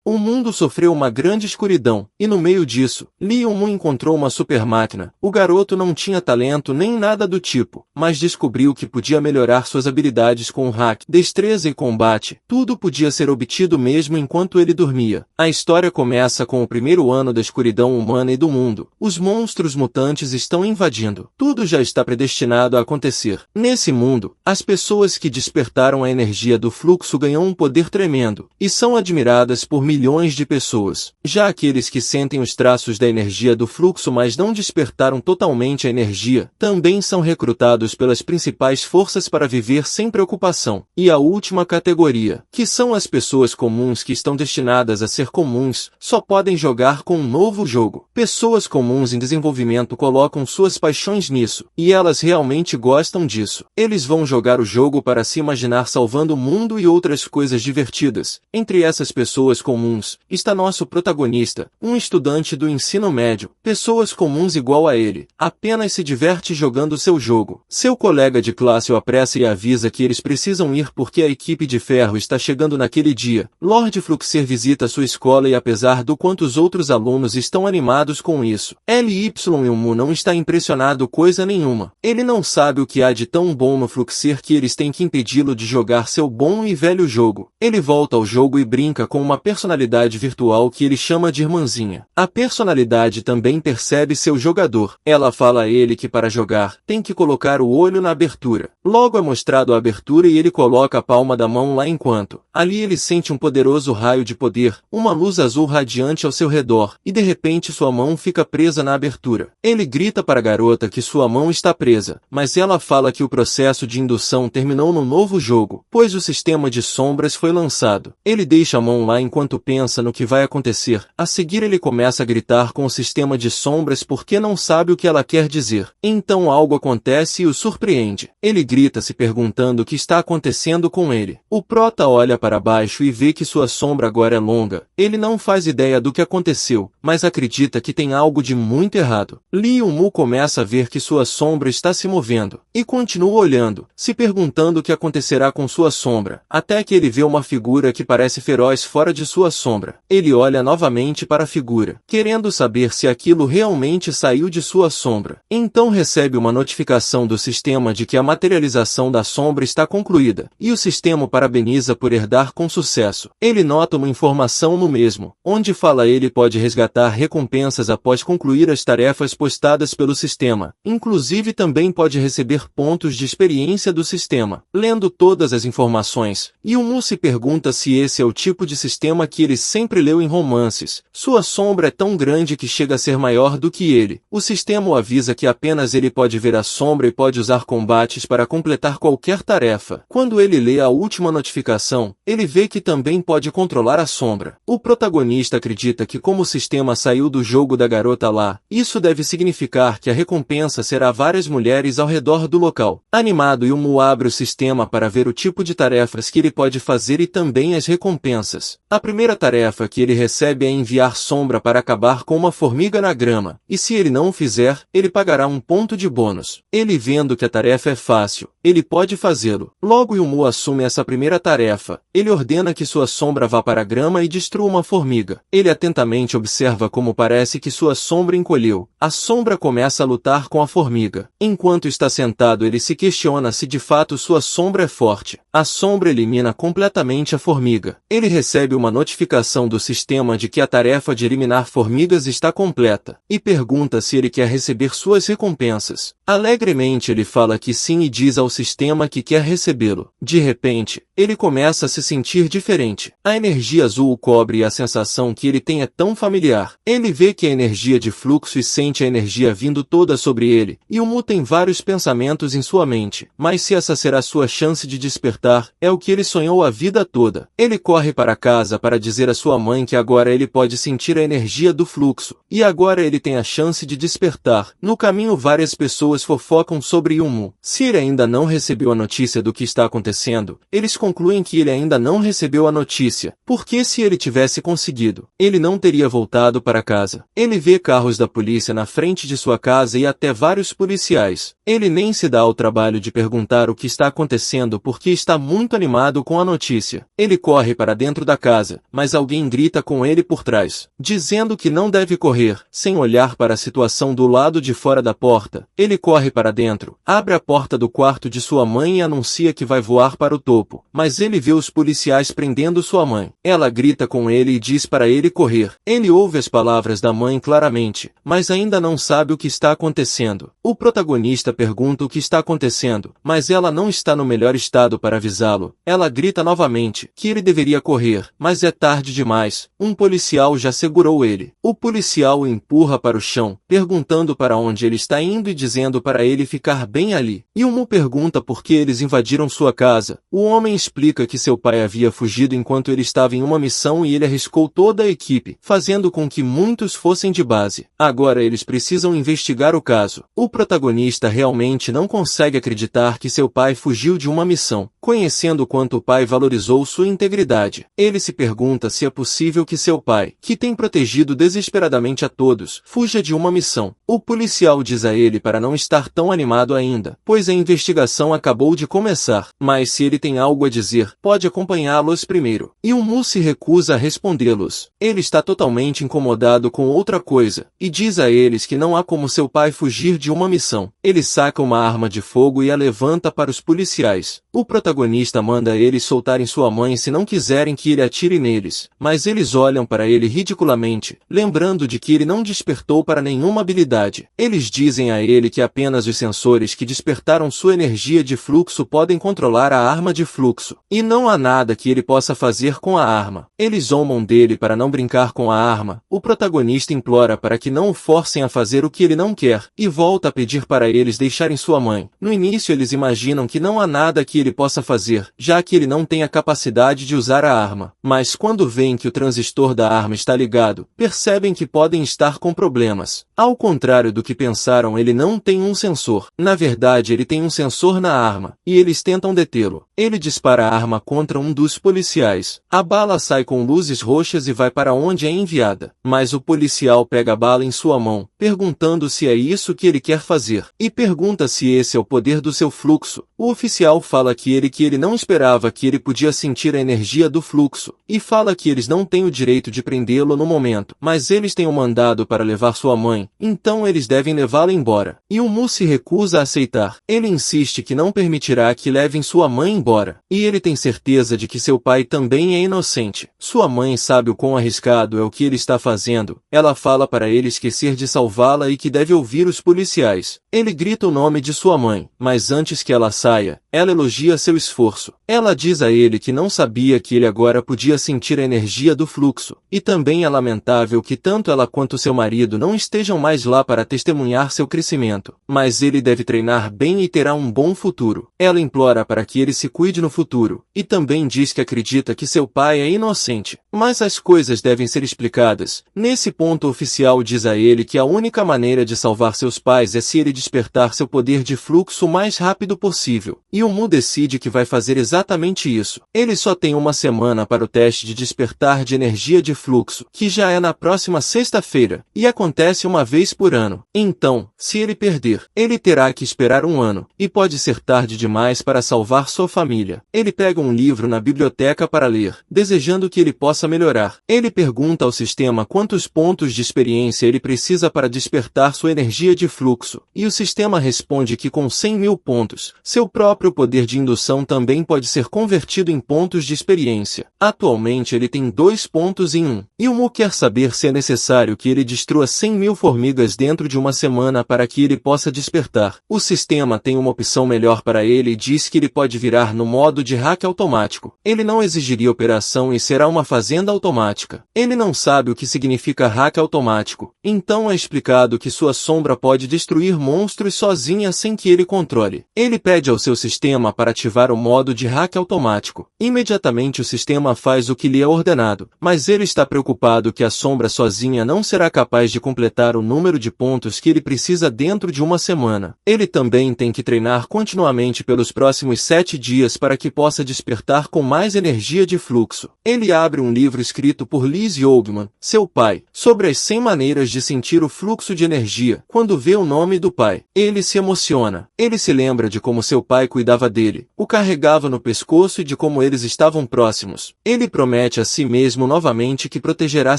O mundo sofreu uma grande escuridão, e no meio disso, Lee Yun-Mu encontrou uma supermáquina. O garoto não tinha talento nem nada do tipo, mas descobriu que podia melhorar suas habilidades com o hack, destreza e combate. Tudo podia ser obtido mesmo enquanto ele dormia. A história começa com o primeiro ano da escuridão humana e do mundo. Os monstros mutantes estão invadindo. Tudo já está predestinado a acontecer. Nesse mundo, as pessoas que despertaram a energia do fluxo ganham um poder tremendo, e são admiradas por milhões de pessoas. Já aqueles que sentem os traços da energia do fluxo mas não despertaram totalmente a energia, também são recrutados pelas principais forças para viver sem preocupação. E a última categoria, que são as pessoas comuns que estão destinadas a ser comuns, só podem jogar com um novo jogo. Pessoas comuns em desenvolvimento colocam suas paixões nisso, e elas realmente gostam disso. Eles vão jogar o jogo para se imaginar salvando o mundo e outras coisas divertidas. Entre essas pessoas comuns, está nosso protagonista, um estudante do ensino médio. Pessoas comuns igual a ele, apenas se diverte jogando seu jogo. Seu colega de classe o apressa e avisa que eles precisam ir porque a equipe de ferro está chegando naquele dia. Lord Fluxer visita sua escola e apesar do quanto os outros alunos estão animados com isso, Lee Yun-Mu não está impressionado coisa nenhuma. Ele não sabe o que há de tão bom no Fluxer que eles têm que impedi-lo de jogar seu bom e velho jogo. Ele volta ao jogo e brinca com uma personalidade virtual que ele chama de irmãzinha. A personalidade também percebe seu jogador. Ela fala a ele que para jogar, tem que colocar o olho na abertura. Logo é mostrado a abertura e ele coloca a palma da mão lá enquanto. Ali ele sente um poderoso raio de poder, uma luz azul radiante ao seu redor, e de repente sua mão fica presa na abertura. Ele grita para a garota que sua mão está presa, mas ela fala que o processo de indução terminou no novo jogo, pois o sistema de sombras foi lançado. Ele deixa a mão lá enquanto pensa no que vai acontecer. A seguir ele começa a gritar com o sistema de sombras porque não sabe o que ela quer dizer. Então algo acontece e o surpreende. Ele grita se perguntando o que está acontecendo com ele. O prota olha para baixo e vê que sua sombra agora é longa. Ele não faz ideia do que aconteceu, mas acredita que tem algo de muito errado. Lee Yun-Mu começa a ver que sua sombra está se movendo, e continua olhando, se perguntando o que acontecerá com sua sombra, até que ele vê uma figura que parece feroz fora de sua sombra. Ele olha novamente para a figura, querendo saber se aquilo realmente saiu de sua sombra. Então recebe uma notificação do sistema de que a materialização da sombra está concluída, e o sistema o parabeniza por herdar com sucesso. Ele nota uma informação no mesmo, onde fala ele pode resgatar recompensas após concluir as tarefas postadas pelo sistema. Inclusive também pode receber pontos de experiência do sistema. Lendo todas as informações, Yun-Mu se pergunta se esse é o tipo de sistema que ele sempre leu em romances. Sua sombra é tão grande que chega a ser maior do que ele. O sistema o avisa que apenas ele pode ver a sombra e pode usar combates para completar qualquer tarefa. Quando ele lê a última notificação, ele vê que também pode controlar a sombra. O protagonista acredita que como o sistema saiu do jogo da garota lá, isso deve significar que a recompensa será várias mulheres ao redor do local. Animado, Yun-Mu abre o sistema para ver o tipo de tarefas que ele pode fazer e também as recompensas. A primeira tarefa que ele recebe é enviar sombra para acabar com uma formiga na grama, e se ele não o fizer, ele pagará um ponto de bônus. Ele vendo que a tarefa é fácil, ele pode fazê-lo. Logo Yun-Mu assume essa primeira tarefa. Ele ordena que sua sombra vá para a grama e destrua uma formiga. Ele atentamente observa como parece que sua sombra encolheu. A sombra começa a lutar com a formiga. Enquanto está sentado ele se questiona se de fato sua sombra é forte. A sombra elimina completamente a formiga. Ele recebe uma notificação do sistema de que a tarefa de eliminar formigas está completa, e pergunta se ele quer receber suas recompensas. Alegremente ele fala que sim e diz ao sistema que quer recebê-lo. De repente, ele começa a se sentir diferente. A energia azul o cobre e a sensação que ele tem é tão familiar. Ele vê que a energia de fluxo e sente a energia vindo toda sobre ele, e Yun-Mu tem vários pensamentos em sua mente. Mas se essa será sua chance de despertar, é o que ele sonhou a vida toda. Ele corre para casa para dizer à sua mãe que agora ele pode sentir a energia do fluxo, e agora ele tem a chance de despertar. No caminho várias pessoas fofocam sobre Yun-Mu. Se ele ainda não recebeu a notícia do que está acontecendo, eles concluem que ele ainda não recebeu a notícia, porque se ele tivesse conseguido, ele não teria voltado para casa. Ele vê carros da polícia na frente de sua casa e até vários policiais. Ele nem se dá ao trabalho de perguntar o que está acontecendo porque está muito animado com a notícia. Ele corre para dentro da casa, mas alguém grita com ele por trás, dizendo que não deve correr. Sem olhar para a situação do lado de fora da porta, ele corre para dentro, abre a porta do quarto de sua mãe e anuncia que vai voar para o topo, mas ele vê os policiais prendendo sua mãe. Ela grita com ele e diz para ele correr. Ele ouve as palavras da mãe claramente, mas ainda não sabe o que está acontecendo. O protagonista pergunta o que está acontecendo, mas ela não está no melhor estado para avisá-lo. Ela grita novamente que ele deveria correr, mas é tarde demais. Um policial já segurou ele. O policial o empurra para o chão, perguntando para onde ele está indo e dizendo para ele ficar bem ali. Yumu pergunta por que eles invadiram sua casa. O homem explica que seu pai havia fugido enquanto ele estava em uma missão e ele arriscou toda a equipe, fazendo com que muitos fossem de base. Agora eles precisam investigar o caso. O protagonista realmente não consegue acreditar que seu pai fugiu de uma missão, conhecendo o quanto o pai valorizou sua integridade. Ele se pergunta se é possível que seu pai, que tem protegido desesperadamente a todos, fuja de uma missão. O policial diz a ele para não estar tão animado ainda, pois a investigação acabou de começar. Mas se ele tem algo a dizer, pode acompanhá-los primeiro. Yumu se recusa a respondê-los. Ele está totalmente incomodado com outra coisa, e diz a eles que não há como seu pai fugir de uma missão. Ele saca uma arma de fogo e a levanta para os policiais. O protagonista manda eles soltarem sua mãe se não quiserem que ele atire neles, mas eles olham para ele ridiculamente, lembrando de que ele não despertou para nenhuma habilidade. Eles dizem a ele que apenas os sensores que despertaram sua energia de fluxo podem controlar a arma de fluxo, e não há nada que ele possa fazer com a arma. Eles zombam dele para não brincar com a arma. O protagonista implora para que não o forcem a fazer o que ele não quer, e volta a pedir para eles deixarem sua mãe. No início eles imaginam que não há nada que ele possa fazer, já que ele não tem a capacidade de usar a arma. Mas quando veem que o transistor da arma está ligado, percebem que podem estar com problemas. Ao contrário do que pensaram, ele não tem um sensor. Na verdade, ele tem um sensor na arma, e eles tentam detê-lo. Ele dispara a arma contra um dos policiais. A bala sai com luzes roxas e vai para onde é enviada. Mas o policial pega a bala em sua mão, perguntando se é isso que ele quer fazer. E pergunta se esse é o poder do seu fluxo. O oficial fala que ele não esperava que ele podia sentir a energia do fluxo, e fala que eles não têm o direito de prendê-lo no momento, mas eles têm o mandado para levar sua mãe, então eles devem levá-la embora. E o Mu se recusa a aceitar. Ele insiste que não permitirá que levem sua mãe embora, e ele tem certeza de que seu pai também é inocente. Sua mãe sabe o quão arriscado é o que ele está fazendo. Ela fala para ele esquecer de salvá-la e que deve ouvir os policiais. Ele grita o nome de sua mãe, mas antes que ela saia, ela elogia seu esforço. Ela diz a ele que não sabia que ele agora podia sentir a energia do fluxo, e também é lamentável que tanto ela quanto seu marido não estejam mais lá para testemunhar seu crescimento, mas ele deve treinar bem e terá um bom futuro. Ela implora para que ele se cuide no futuro, e também diz que acredita que seu pai é inocente, mas as coisas devem ser explicadas. Nesse ponto o oficial diz a ele que a única maneira de salvar seus pais é se ele despertar seu poder de fluxo o mais rápido possível, e o Mu decide que vai fazer exatamente isso. Ele só tem uma semana para o teste de despertar de energia de fluxo, que já é na próxima sexta-feira, e acontece uma vez por ano. Então, se ele perder, ele terá que esperar um ano, e pode ser tarde demais para salvar sua família. Ele pega um livro na biblioteca para ler, desejando que ele possa melhorar. Ele pergunta ao sistema quantos pontos de experiência ele precisa para despertar sua energia de fluxo, e o sistema responde que com 100.000 pontos, seu próprio poder de indução também pode ser convertido em pontos de experiência. Atualmente ele tem 2 pontos em 1. E o Mu quer saber se é necessário que ele destrua 100.000 formigas dentro de uma semana para que ele possa despertar. O sistema tem uma opção melhor para ele e diz que ele pode virar no modo de hack automático. Ele não exigiria operação e será uma fazenda automática. Ele não sabe o que significa hack automático, então é explicado que sua sombra pode destruir monstros sozinha sem que ele controle. Ele pede ao seu sistema para ativar o modo de hack automático. Imediatamente o sistema faz o que lhe é ordenado, mas ele está preocupado que a sombra sozinha não será capaz de completar o número de pontos que ele precisa dentro de uma semana. Ele também tem que treinar continuamente pelos próximos 7 dias para que possa despertar com mais energia de fluxo. Ele abre um livro escrito por Liz Yeogman, seu pai, sobre as 100 maneiras de sentir o fluxo de energia. Quando vê o nome do pai, ele se emociona. Ele se lembra de como seu pai cuidava dele, o carregava no pescoço e de como eles estavam próximos. Ele promete a si mesmo novamente que protegerá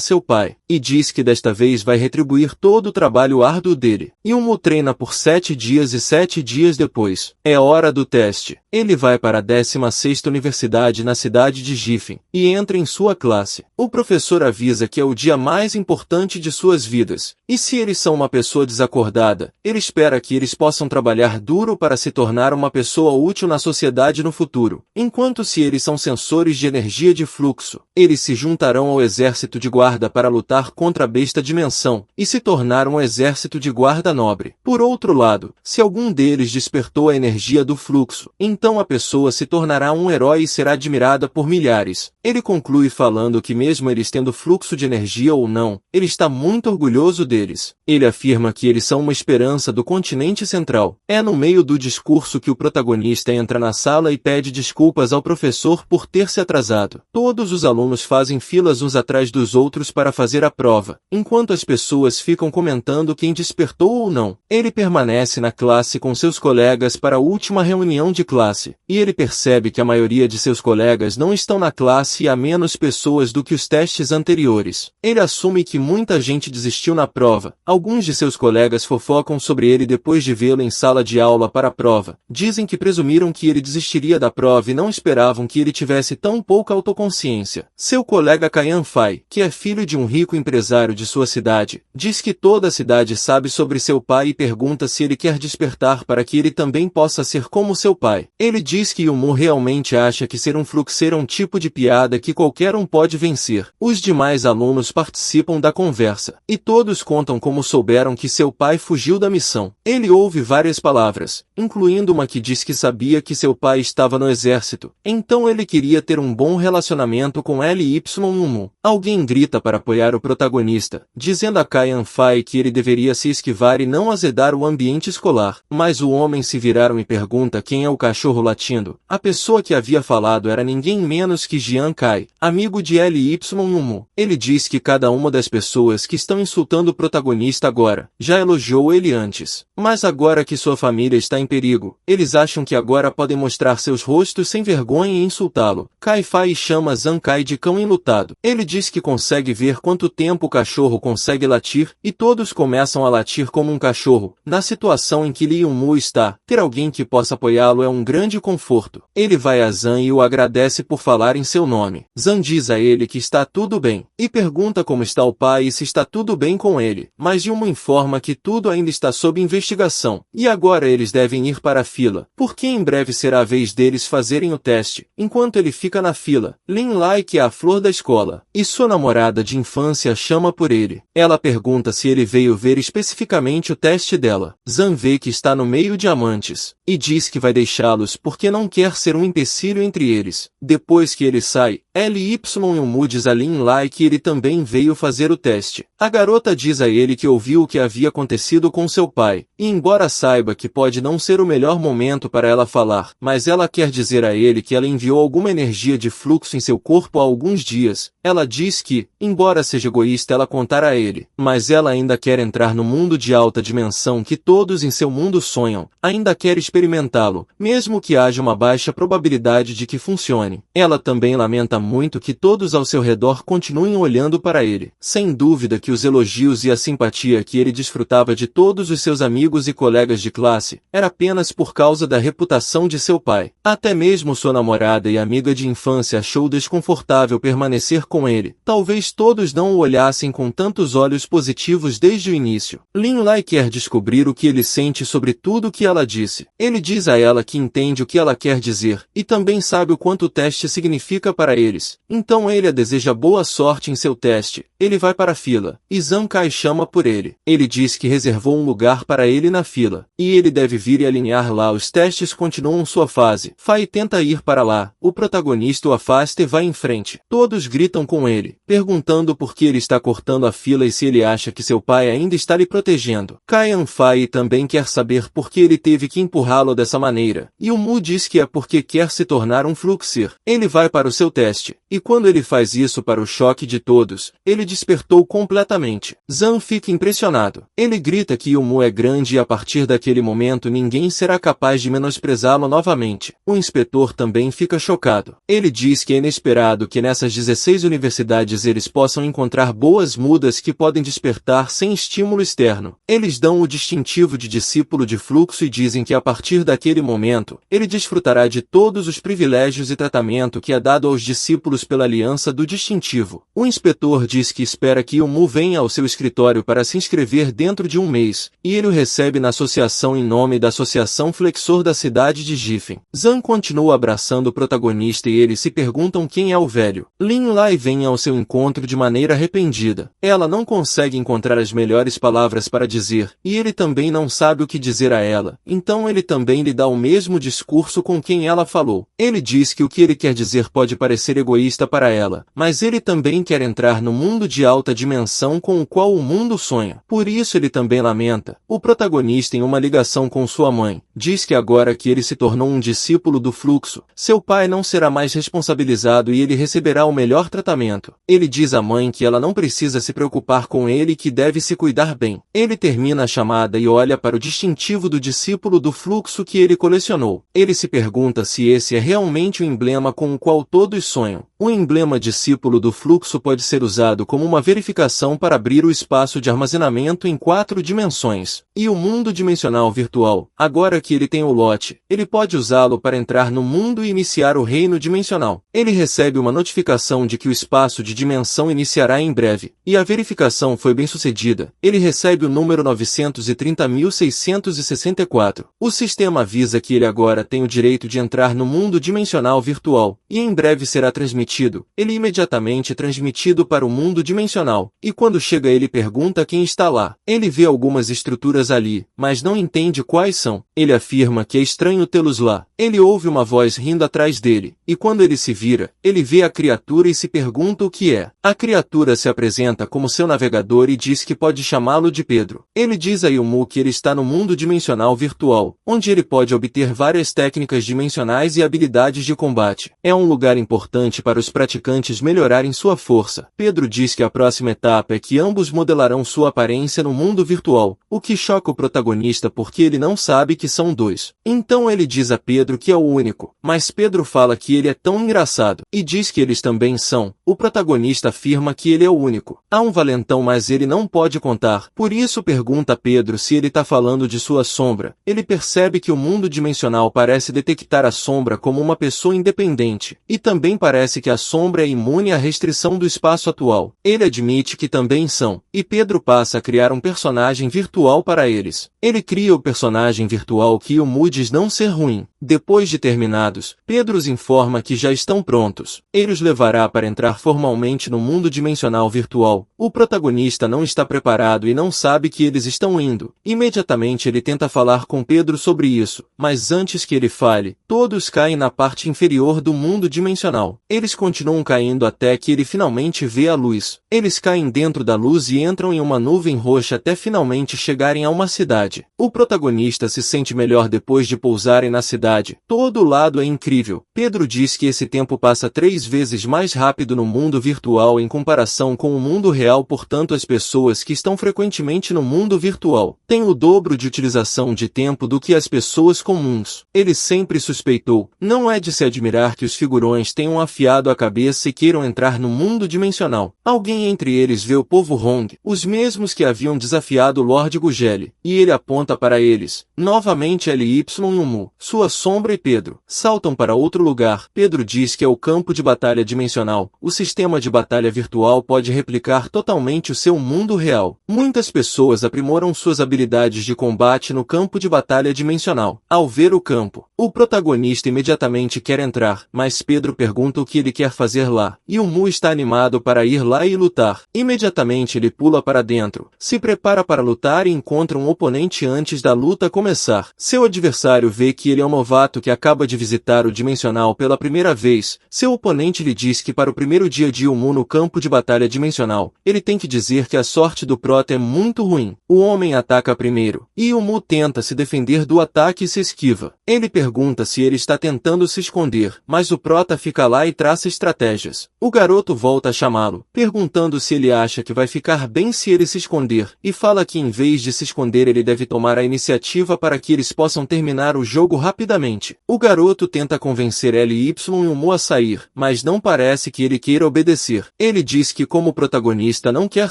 seu pai, e diz que desta vez vai retribuir todo o trabalho árduo dele. Yumu treina por 7 dias e 7 dias depois. É hora do teste. Ele vai para a 16ª universidade na cidade de Giffen, e entra em sua classe. O professor avisa que é o dia mais importante de suas vidas, e se eles são uma pessoa desacordada, ele espera que eles possam trabalhar duro para se tornar uma pessoa útil na sociedade no futuro. Enquanto se eles são sensores de energia de fluxo, eles se juntarão ao exército de guarda para lutar contra a besta dimensão, e se tornar um exército de guarda nobre. Por outro lado, se algum deles despertou a energia do fluxo, então a pessoa se tornará um herói e será admirada por milhares. Ele conclui falando que mesmo eles tendo fluxo de energia ou não, ele está muito orgulhoso deles. Ele afirma que eles são uma esperança do continente central. É no meio do discurso que o protagonista entra na sala e pede desculpas ao professor por ter se atrasado. Todos os alunos fazem filas uns atrás dos outros para fazer a prova, enquanto as pessoas ficam comentando quem despertou ou não. Ele permanece na classe com seus colegas para a última reunião de classe, e ele percebe que a maioria de seus colegas não estão na classe e há menos pessoas do que os testes anteriores. Ele assume que muita gente desistiu na prova. Alguns de seus colegas fofocam sobre ele depois de vê-lo em sala de aula para a prova. Dizem que presumiram que ele desistiria da prova e não esperavam que ele tivesse tão pouca autoconsciência. Seu colega Kayan Fai, que é filho de um rico empresário de sua cidade, diz que toda a cidade sabe sobre seu pai e pergunta se ele quer despertar para que ele também possa ser como seu pai. Ele diz que Yumu realmente acha que ser um fluxeiro é um tipo de piada que qualquer um pode vencer. Os demais alunos participam da conversa, e todos contam como souberam que seu pai fugiu da missão. Ele ouve várias palavras, incluindo uma que diz que sabia que seu pai estava no exército, então ele queria ter um bom relacionamento com Yumu. Alguém grita para apoiar o protagonista, dizendo a Kayan Fai que ele deveria se esquivar e não azedar o ambiente escolar. Mas o homem se viraram e pergunta quem é o cachorro latindo. A pessoa que havia falado era ninguém menos que Jian Kai, amigo de Yumu. Ele diz que cada uma das pessoas que estão insultando o protagonista agora já elogiou ele antes, mas agora que sua família está em perigo, eles acham que agora podem mostrar seus rostos sem vergonha e insultá-lo. Kai Fai chama Zan Kai de cão enlutado. Ele diz que consegue ver quanto tempo o cachorro consegue latir, e todos começam a latir como um cachorro. Na situação em que Lee Yumu está, ter alguém que possa apoiá-lo é um grande conforto. Ele vai a Zan e o agradece por falar em seu nome. Zan diz a ele que está tudo bem, e pergunta como está o pai e se está tudo bem com ele, mas Yumu informa que tudo ainda está sob investigação, e agora eles devem ir para a fila, porque em breve será a vez deles fazerem o teste. Enquanto ele fica na fila, Lin Lai, que é a flor da escola, e sua namorada de infância chama por ele. Ela pergunta se ele veio ver especificamente o teste dela. Zan vê que está no meio de amantes, e diz que vai deixá-los porque não quer ser um empecilho entre eles. Depois que ele sai, Yumu diz a Lin Lai que ele também veio fazer o teste. A garota diz a ele que ouviu o que havia acontecido com seu pai, e embora saiba que pode não ser o melhor momento para ela falar, mas ela quer dizer a ele que ela enviou alguma energia de fluxo em seu corpo há alguns dias. Ela diz que, embora seja egoísta ela contar a ele, mas ela ainda quer entrar no mundo de alta dimensão que todos em seu mundo sonham, ainda quer experimentá-lo, mesmo que haja uma baixa probabilidade de que funcione. Ela também lamenta muito que todos ao seu redor continuem olhando para ele. Sem dúvida que os elogios e a simpatia que ele desfrutava de todos os seus amigos e colegas de classe era apenas por causa da reputação de seu pai. Até mesmo sua namorada e amiga de infância achou desconfortável permanecer com ele. Talvez todos não o olhassem com tantos olhos positivos desde o início. Lin Lai quer descobrir o que ele sente sobre tudo o que ela disse. Ele diz a ela que entende o que ela quer dizer, e também sabe o quanto o teste significa para eles. Então ele a deseja boa sorte em seu teste, Ele vai para a fila, e Zhang Kai chama por ele. Ele diz que reservou um lugar para ele na fila, e ele deve vir e alinhar lá. Os testes continuam sua fase. Fai tenta ir para lá, o protagonista o afasta e vai em frente. Todos gritam com ele, perguntando por que ele está cortando a fila e se ele acha que seu pai ainda está lhe protegendo. Kaian Fai também quer saber por que ele teve que empurrá-lo dessa maneira, e o Mu diz que é porque quer se tornar um Fluxir. Ele vai para o seu teste, e quando ele faz isso, para o choque de todos, ele despertou completamente. Zhang fica impressionado. Ele grita que o Mu é grande e a partir daquele momento ninguém será capaz de menosprezá-lo novamente. O inspetor também fica chocado. Ele diz que é inesperado que nessas 16 universidades eles possam encontrar boas mudas que podem despertar sem estímulo externo. Eles dão o distintivo de discípulo de fluxo e dizem que a partir daquele momento, ele desfrutará de todos os privilégios e tratamento que é dado aos discípulos pela aliança do distintivo. O inspetor diz que espera que o Mu venha ao seu escritório para se inscrever dentro de um mês, e ele o recebe na associação em nome da Associação Flexor da cidade de Giffen. Zhang continua abraçando o protagonista e eles se perguntam quem é o velho. Lin Lai vem ao seu encontro de maneira arrependida. Ela não consegue encontrar as melhores palavras para dizer, e ele também não sabe o que dizer a ela, então ele também lhe dá o mesmo discurso com quem ela falou. Ele diz que o que ele quer dizer pode parecer egoísta para ela, mas ele também quer entrar no mundo de alta dimensão com o qual o mundo sonha. Por isso ele também lamenta. O protagonista, em uma ligação com sua mãe, diz que agora que ele se tornou um discípulo do fluxo, seu pai não será mais responsabilizado e ele receberá o melhor tratamento. Ele diz à mãe que ela não precisa se preocupar com ele e que deve se cuidar bem. Ele termina a chamada e olha para o distintivo do discípulo do fluxo que ele colecionou. Ele se pergunta se esse é realmente o emblema com o qual todos sonham. O emblema discípulo do fluxo pode ser usado como uma verificação para abrir o espaço de armazenamento em 4 dimensões. E o mundo dimensional virtual, agora que ele tem o lote, ele pode usá-lo para entrar no mundo e iniciar o reino dimensional. Ele recebe uma notificação de que o espaço de dimensão iniciará em breve, e a verificação foi bem sucedida. Ele recebe o número 930.664. O sistema avisa que ele agora tem o direito de entrar no mundo dimensional virtual, e em breve será transmitido. Ele imediatamente é transmitido para o mundo dimensional, e quando chega ele pergunta quem está lá. Ele vê algumas estruturas ali, mas não entende quais são. Ele afirma que é estranho tê-los lá. Ele ouve uma voz rindo atrás dele, e quando ele se vira, ele vê a criatura e se pergunta o que é. A criatura se apresenta como seu navegador e diz que pode chamá-lo de Pedro. Ele diz a Yumu que ele está no mundo dimensional virtual, onde ele pode obter várias técnicas dimensionais e habilidades de combate. É um lugar importante para os praticantes melhorarem sua força. Pedro diz que a próxima etapa é que ambos modelarão sua aparência no mundo virtual, o que choca o protagonista porque ele não sabe que são dois. Então ele diz a Pedro que é o único, mas Pedro fala que ele é tão engraçado, e diz que eles também são. O protagonista afirma que ele é o único. Há um valentão, mas ele não pode contar. Por isso pergunta a Pedro se ele está falando de sua sombra. Ele percebe que o mundo dimensional parece detectar a sombra como uma pessoa independente, e também parece que a sombra é imune à restrição do espaço atual. Ele admite que também são, e Pedro passa a criar um personagem virtual para eles. Ele cria o personagem virtual que o Mu diz não ser ruim. Depois de terminados, Pedro os informa que já estão prontos. Ele os levará para entrar formalmente no mundo dimensional virtual. O protagonista não está preparado e não sabe que eles estão indo. Imediatamente ele tenta falar com Pedro sobre isso, mas antes que ele fale, todos caem na parte inferior do mundo dimensional. Eles continuam caindo até que ele finalmente vê a luz. Eles caem dentro da luz e entram em uma nuvem roxa até finalmente chegarem a uma cidade. O protagonista se sente melhor depois de pousarem na cidade. Todo o lado é incrível. Pedro diz que esse tempo passa 3 vezes mais rápido no mundo virtual em comparação com o mundo real, portanto as pessoas que estão frequentemente no mundo virtual têm o dobro de utilização de tempo do que as pessoas comuns. Ele sempre suspeitou. Não é de se admirar que os figurões tenham afiado a cabeça e queiram entrar no mundo dimensional. Alguém entre eles vê o povo Hong, os mesmos que haviam desafiado o Lord Gugeli, e ele aponta para eles. Novamente Ly e Mu. Sua sombra Sombra e Pedro saltam para outro lugar. Pedro diz que é o campo de batalha dimensional. O sistema de batalha virtual pode replicar totalmente o seu mundo real. Muitas pessoas aprimoram suas habilidades de combate no campo de batalha dimensional. Ao ver o campo, o protagonista imediatamente quer entrar, mas Pedro pergunta o que ele quer fazer lá. E o Mu está animado para ir lá e lutar. Imediatamente ele pula para dentro, se prepara para lutar e encontra um oponente antes da luta começar. Seu adversário vê que ele é um novato que acaba de visitar o Dimensional pela primeira vez. Seu oponente lhe diz que para o primeiro dia de Mu no campo de batalha dimensional, ele tem que dizer que a sorte do prota é muito ruim. O homem ataca primeiro, e o Mu tenta se defender do ataque e se esquiva. Ele pergunta se ele está tentando se esconder, mas o prota fica lá e traça estratégias. O garoto volta a chamá-lo, perguntando se ele acha que vai ficar bem se ele se esconder, e fala que em vez de se esconder ele deve tomar a iniciativa para que eles possam terminar o jogo rapidamente. O garoto tenta convencer L.Y. e o Mu a sair, mas não parece que ele queira obedecer. Ele diz que como o protagonista não quer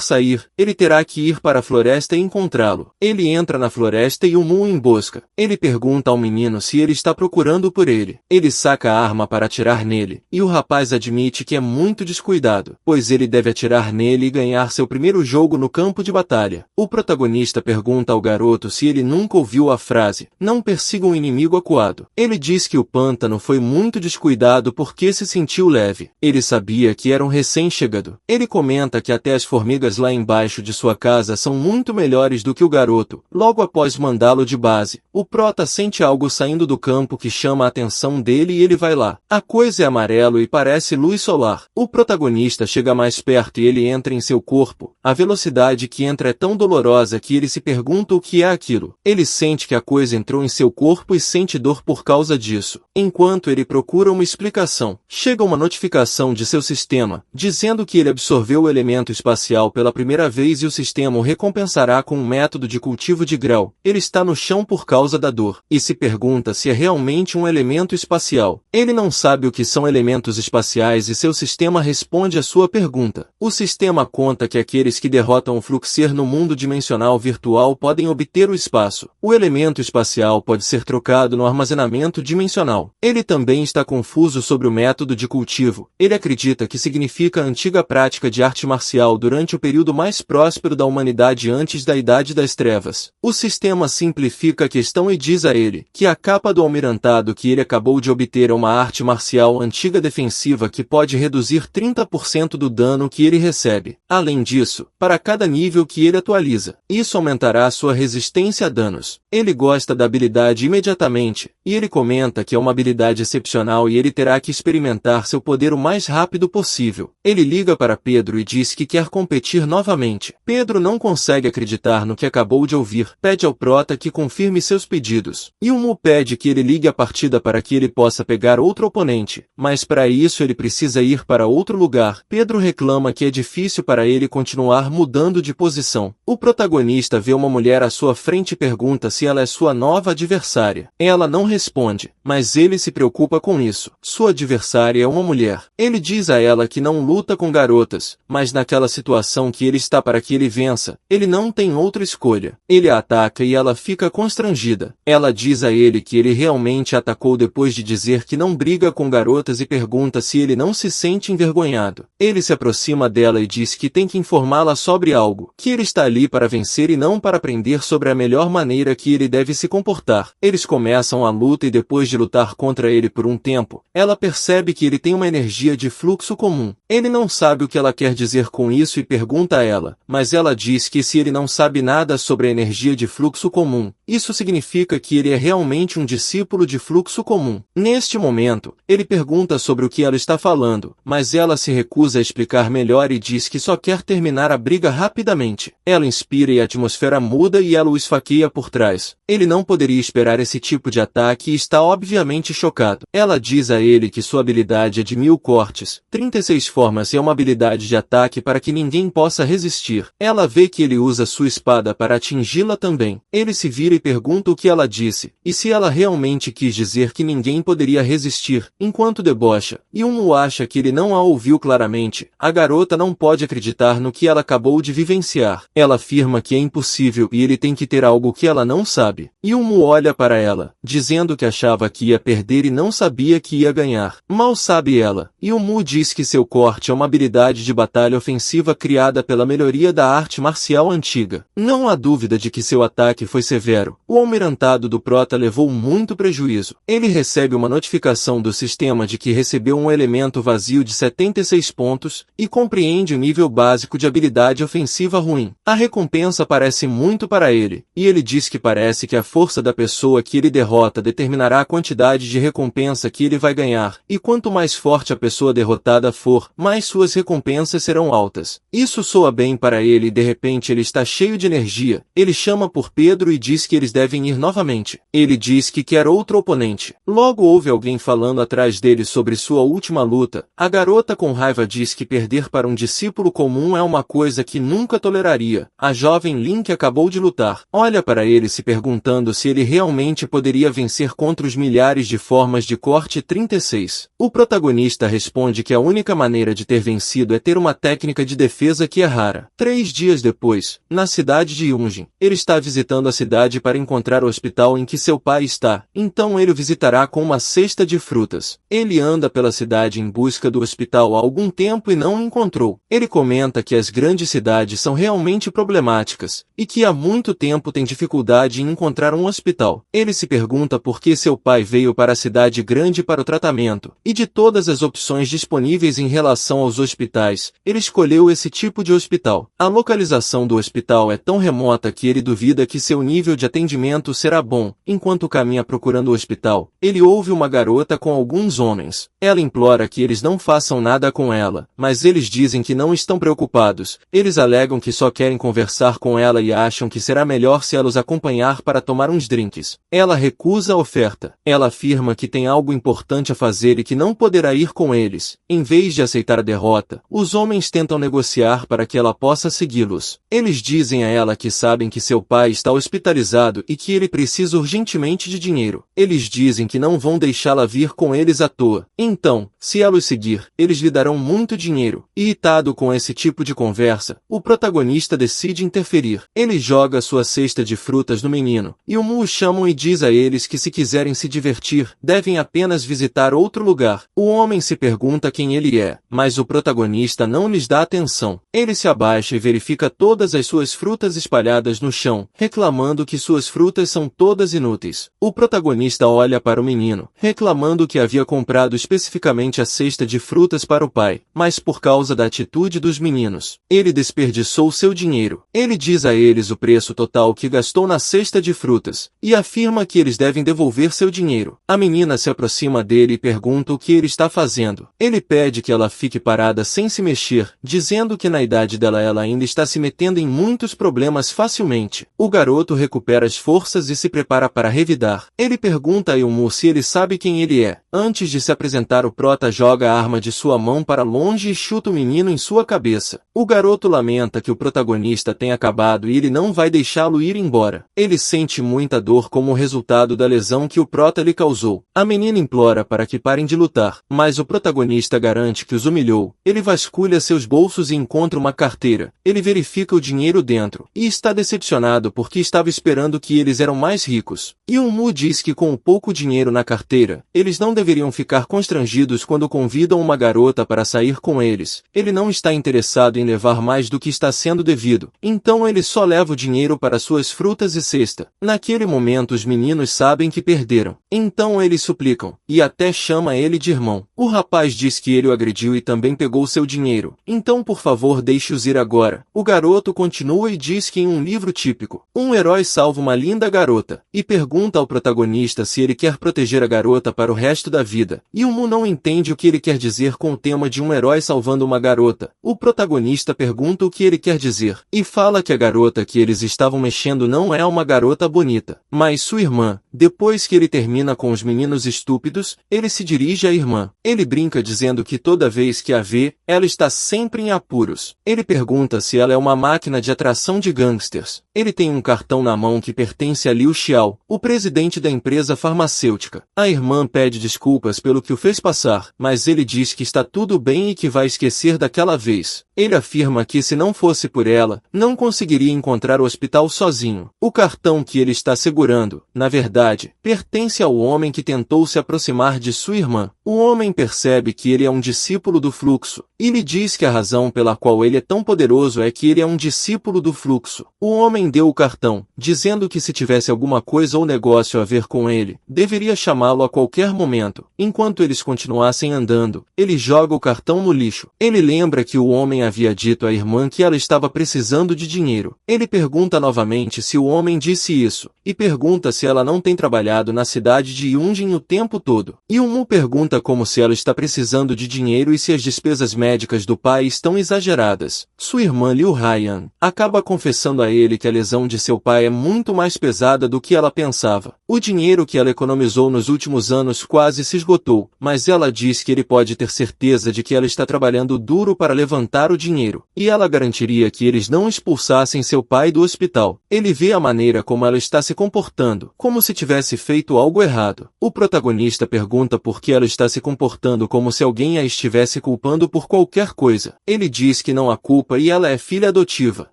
sair, ele terá que ir para a floresta e encontrá-lo. Ele entra na floresta e o Mu o embosca. Ele pergunta ao menino se ele está procurando por ele. Ele saca a arma para atirar nele, e o rapaz admite que é muito descuidado, pois ele deve atirar nele e ganhar seu primeiro jogo no campo de batalha. O protagonista pergunta ao garoto se ele nunca ouviu a frase, não persiga um inimigo acuado. Ele diz que o pântano foi muito descuidado porque se sentiu leve. Ele sabia que era um recém-chegado. Ele comenta que até as formigas lá embaixo de sua casa são muito melhores do que o garoto. Logo após mandá-lo de base, o prota sente algo saindo do campo que chama a atenção dele e ele vai lá. A coisa é amarelo e parece luz solar. O protagonista chega mais perto e ele entra em seu corpo. A velocidade que entra é tão dolorosa que ele se pergunta o que é aquilo. Ele sente que a coisa entrou em seu corpo e sente dor por causa disso. Enquanto ele procura uma explicação, chega uma notificação de seu sistema, dizendo que ele absorveu o elemento espacial pela primeira vez e o sistema o recompensará com um método de cultivo de grau. Ele está no chão por causa da dor, e se pergunta se é realmente um elemento espacial. Ele não sabe o que são elementos espaciais e seu sistema responde à sua pergunta. O sistema conta que aqueles que derrotam o Fluxer no mundo dimensional virtual podem obter o espaço. O elemento espacial pode ser trocado no armazenamento dimensional. Ele também está confuso sobre o método de cultivo. Ele acredita que significa a antiga prática de arte marcial durante o período mais próspero da humanidade antes da Idade das Trevas. O sistema simplifica a questão e diz a ele que a capa do almirantado que ele acabou de obter é uma arte marcial antiga defensiva que pode reduzir 30% do dano que ele recebe. Além disso, para cada nível que ele atualiza, isso aumentará sua resistência a danos. Ele gosta da habilidade imediatamente, e ele comenta que é uma habilidade excepcional e ele terá que experimentar seu poder o mais rápido possível. Ele liga para Pedro e diz que quer competir novamente. Pedro não consegue acreditar no que acabou de ouvir. Pede ao prota que confirme seus pedidos. E o Mu pede que ele ligue a partida para que ele possa pegar outro oponente, mas para isso ele precisa ir para outro lugar. Pedro reclama que é difícil para ele continuar mudando de posição. O protagonista vê uma mulher à sua frente e pergunta se ela é sua nova adversária. Ela não responde, mas ele se preocupa com isso. Sua adversária é uma mulher. Ele diz a ela que não luta com garotas, mas naquela situação que ele está para que ele vença, ele não tem outra escolha. Ele a ataca e ela fica constrangida. Ela diz a ele que ele realmente a atacou depois de dizer que não briga com garotas e pergunta se ele não se sente envergonhado. Ele se aproxima dela e diz que tem que informá-la sobre algo, que ele está ali para vencer e não para aprender sobre a melhor maneira que ele deve se comportar. Eles começam a luta e depois de lutar contra ele por um tempo, ela percebe que ele tem uma energia de fluxo comum. Ele não sabe o que ela quer dizer com isso e pergunta a ela, mas ela diz que se ele não sabe nada sobre a energia de fluxo comum, isso significa que ele é realmente um discípulo de fluxo comum. Neste momento, ele pergunta sobre o que ela está falando, mas ela se recusa a explicar melhor e diz que só quer terminar a briga rapidamente. Ela inspira e a atmosfera muda e ela o esfaqueia por trás. Ele não poderia esperar esse tipo de ataque e está obviamente chocado. Ela diz a ele que sua habilidade é de 1000 cortes, 36 formas e é uma habilidade de ataque para que ninguém possa resistir. Ela vê que ele usa sua espada para atingi-la também. Ele se vira e pergunta o que ela disse, e se ela realmente quis dizer que ninguém poderia resistir, enquanto debocha. E Mu acha que ele não a ouviu claramente. A garota não pode acreditar no que ela acabou de vivenciar. Ela afirma que é impossível e ele tem que ter algo que ela não sabe. sabe. Yumu olha para ela, dizendo que achava que ia perder e não sabia que ia ganhar. Mal sabe ela. Yumu diz que seu corte é uma habilidade de batalha ofensiva criada pela melhoria da arte marcial antiga. Não há dúvida de que seu ataque foi severo. O almirantado do Prota levou muito prejuízo. Ele recebe uma notificação do sistema de que recebeu um elemento vazio de 76 pontos e compreende o nível básico de habilidade ofensiva ruim. A recompensa parece muito para ele, e ele diz que parece que a força da pessoa que ele derrota determinará a quantidade de recompensa que ele vai ganhar, e quanto mais forte a pessoa derrotada for, mais suas recompensas serão altas. Isso soa bem para ele e de repente ele está cheio de energia. Ele chama por Pedro e diz que eles devem ir novamente. Ele diz que quer outro oponente. Logo ouve alguém falando atrás dele sobre sua última luta. A garota com raiva diz que perder para um discípulo comum é uma coisa que nunca toleraria. A jovem Link acabou de lutar. Olha para ele se perguntando se ele realmente poderia vencer contra os milhares de formas de corte 36. O protagonista responde que a única maneira de ter vencido é ter uma técnica de defesa que é rara. 3 dias depois, na cidade de Yunjin, ele está visitando a cidade para encontrar o hospital em que seu pai está. Então ele o visitará com uma cesta de frutas. Ele anda pela cidade em busca do hospital há algum tempo e não o encontrou. Ele comenta que as grandes cidades são realmente problemáticas, e que há muito tempo tem dificuldade em encontrar um hospital. Ele se pergunta por que seu pai veio para a cidade grande para o tratamento, e de todas as opções disponíveis em relação aos hospitais, ele escolheu esse tipo de hospital. A localização do hospital é tão remota que ele duvida que seu nível de atendimento será bom. Enquanto caminha procurando o hospital, ele ouve uma garota com alguns homens. Ela implora que eles não façam nada com ela, mas eles dizem que não estão preocupados. Eles alegam que só querem conversar com ela e acham que será melhor se ela os acompanhar para tomar uns drinks. Ela recusa a oferta. Ela afirma que tem algo importante a fazer e que não poderá ir com eles. Em vez de aceitar a derrota, os homens tentam negociar para que ela possa segui-los. Eles dizem a ela que sabem que seu pai está hospitalizado e que ele precisa urgentemente de dinheiro. Eles dizem que não vão deixá-la vir com eles à toa. Então, se ela os seguir, eles lhe darão muito dinheiro. Irritado com esse tipo de conversa, o protagonista decide interferir. Ele joga sua cesta de frutas no menino, e o Mu o chamam e diz a eles que se quiserem se divertir, devem apenas visitar outro lugar. O homem se pergunta quem ele é, mas o protagonista não lhes dá atenção. Ele se abaixa e verifica todas as suas frutas espalhadas no chão, reclamando que suas frutas são todas inúteis. O protagonista olha para o menino, reclamando que havia comprado especificamente a cesta de frutas para o pai, mas por causa da atitude dos meninos, ele desperdiçou seu dinheiro. Ele diz a eles o preço total que gastou na cesta de frutas, e afirma que eles devem devolver seu dinheiro. A menina se aproxima dele e pergunta o que ele está fazendo. Ele pede que ela fique parada sem se mexer, dizendo que na idade dela ela ainda está se metendo em muitos problemas facilmente. O garoto recupera as forças e se prepara para revidar. Ele pergunta a Yumu se ele sabe quem ele é. Antes de se apresentar, o prota joga a arma de sua mão para longe e chuta o menino em sua cabeça. O garoto lamenta que o protagonista tenha acabado e ele não vai deixá-lo ir embora. Ele sente muita dor como resultado da lesão que o prota lhe causou. A menina implora para que parem de lutar, mas o protagonista garante que os humilhou. Ele vasculha seus bolsos e encontra uma carteira. Ele verifica o dinheiro dentro, e está decepcionado porque estava esperando que eles eram mais ricos. Yumu diz que com o pouco dinheiro na carteira, eles não deveriam ficar constrangidos quando convidam uma garota para sair com eles. Ele não está interessado em levar mais do que está sendo devido, então ele só leva o dinheiro para suas frutas e cesta. Naquele momento os meninos sabem que perderam. Então eles suplicam, e até chama ele de irmão. O rapaz diz que ele o agrediu e também pegou seu dinheiro. Então por favor deixe-os ir agora. O garoto continua e diz que em um livro típico, um herói salva uma linda garota, e pergunta ao protagonista se ele quer proteger a garota para o resto da vida. Yumu não entende o que ele quer dizer com o tema de um herói salvando uma garota. O protagonista pergunta o que ele quer dizer, e fala que a garota que eles estavam mexendo não é uma garota bonita, mas sua irmã. Depois que ele termina com os meninos estúpidos, ele se dirige à irmã. Ele brinca dizendo que toda vez que a vê, ela está sempre em apuros. Ele pergunta se ela é uma máquina de atração de gangsters. Ele tem um cartão na mão que pertence a Liu Xiao, o presidente da empresa farmacêutica. A irmã pede desculpas pelo que o fez passar, mas ele diz que está tudo bem e que vai esquecer daquela vez. Ele afirma que se não fosse por ela, não conseguiria encontrar o hospital sozinho. O cartão que ele está segurando, na verdade, pertence ao homem que tentou se aproximar de sua irmã. O homem percebe que ele é um discípulo do fluxo, e lhe diz que a razão pela qual ele é tão poderoso é que ele é um discípulo do fluxo. O homem deu o cartão, dizendo que se tivesse alguma coisa ou negócio a ver com ele, deveria chamá-lo a qualquer momento. Enquanto eles continuassem andando, ele joga o cartão no lixo. Ele lembra que o homem havia dito à irmã que ela estava precisando de dinheiro. Ele pergunta novamente se o homem disse isso, e pergunta se ela não tem trabalhado na cidade de Yunjin o tempo todo. Yumu pergunta como se ela está precisando de dinheiro e se as despesas médicas do pai estão exageradas. Sua irmã Liu Haiyan acaba confessando a ele que a lesão de seu pai é muito mais pesada do que ela pensava. O dinheiro que ela economizou nos últimos anos quase se esgotou, mas ela diz que ele pode ter certeza de que ela está trabalhando duro para levantar o dinheiro, e ela garantiria que eles não expulsassem seu pai do hospital. Ele vê a maneira como ela está se comportando, como se tivesse feito algo errado. O protagonista pergunta por que ela está se comportando como se alguém a estivesse culpando por qualquer coisa. Ele diz que não a culpa e ela é filha adotiva.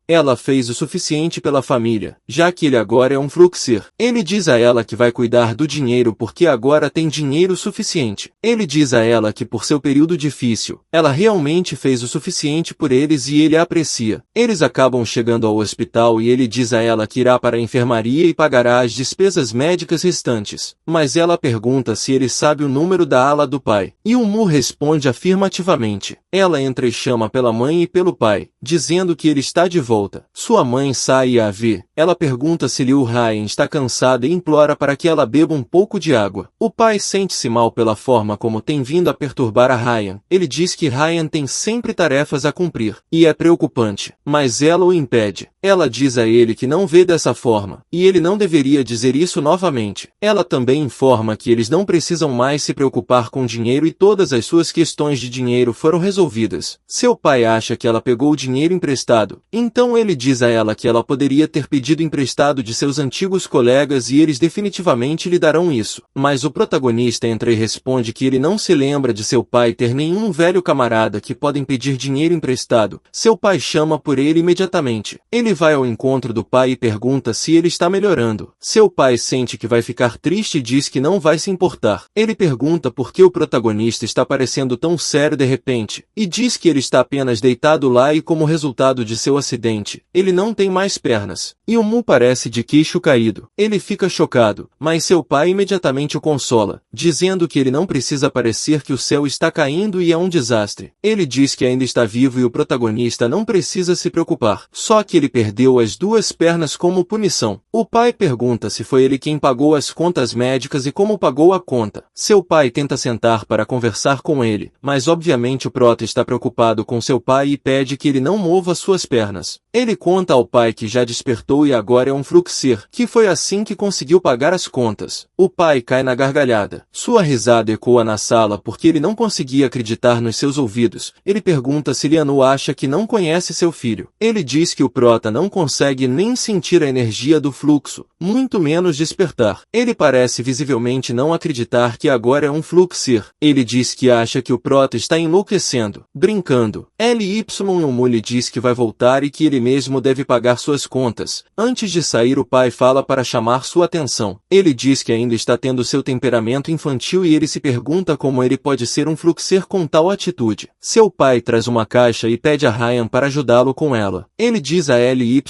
Ela fez o suficiente pela família, já que ele agora é um fluxer. Ele diz a ela que vai cuidar do dinheiro porque agora tem dinheiro suficiente. Ele diz a ela que por seu período difícil, ela realmente fez o suficiente por eles e ele a aprecia. Eles acabam chegando ao hospital e ele diz a ela que irá para a enfermaria e pagará as despesas médicas restantes. Mas ela pergunta se ele sabe o número da ala do pai. E o Mu responde afirmativamente. Ela entra e chama pela mãe e pelo pai, dizendo que ele está de volta. Sua mãe sai e a vê. Ela pergunta se Liu Haiyan está cansada e implora para que ela beba um pouco de água. O pai sente-se mal pela forma como tem vindo a perturbar a Haiyan. Ele diz que Haiyan tem sempre tarefas a cumprir, e é preocupante, mas ela o impede. Ela diz a ele que não vê dessa forma, e ele não deveria dizer isso novamente. Ela também informa que eles não precisam mais se preocupar com dinheiro e todas as suas questões de dinheiro foram resolvidas. Seu pai acha que ela pegou o dinheiro emprestado, então ele diz a ela que ela poderia ter pedido emprestado de seus antigos colegas e eles definitivamente lhe darão isso. Mas o protagonista entra e responde que ele não se lembra de seu pai ter nenhum velho camarada que podem pedir dinheiro emprestado. Seu pai chama por ele imediatamente. Ele vai ao encontro do pai e pergunta se ele está melhorando. Seu pai sente que vai ficar triste e diz que não vai se importar. Ele pergunta por que o protagonista está parecendo tão sério de repente, e diz que ele está apenas deitado lá e como resultado de seu acidente, ele não tem mais pernas. E o Mu parece de queixo caído. Ele fica chocado, mas seu pai imediatamente o consola, dizendo que ele não precisa parecer que o céu está caindo e é um desastre. Ele diz que ainda está vivo e o protagonista não precisa se preocupar, só que ele perdeu as duas pernas como punição. O pai pergunta se foi ele quem pagou as contas médicas e como pagou a conta. Seu pai tenta sentar para conversar com ele, mas obviamente o prota está preocupado com seu pai e pede que ele não mova suas pernas. Ele conta ao pai que já despertou e agora é um fluxer, que foi assim que conseguiu pagar as contas. O pai cai na gargalhada. Sua risada ecoa na sala porque ele não conseguia acreditar nos seus ouvidos. Ele pergunta se Lianu acha que não conhece seu filho. Ele diz que o prota não consegue nem sentir a energia do fluxo, muito menos despertar. Ele parece visivelmente não acreditar que agora é um fluxer. Ele diz que acha que o prota está enlouquecendo. Brincando, Ly lhe diz que vai voltar e que ele mesmo deve pagar suas contas. Antes de sair o pai fala para chamar sua atenção. Ele diz que ainda está tendo seu temperamento infantil e ele se pergunta como ele pode ser um fluxer com tal atitude. Seu pai traz uma caixa e pede a Haiyan para ajudá-lo com ela. Ele diz a Ly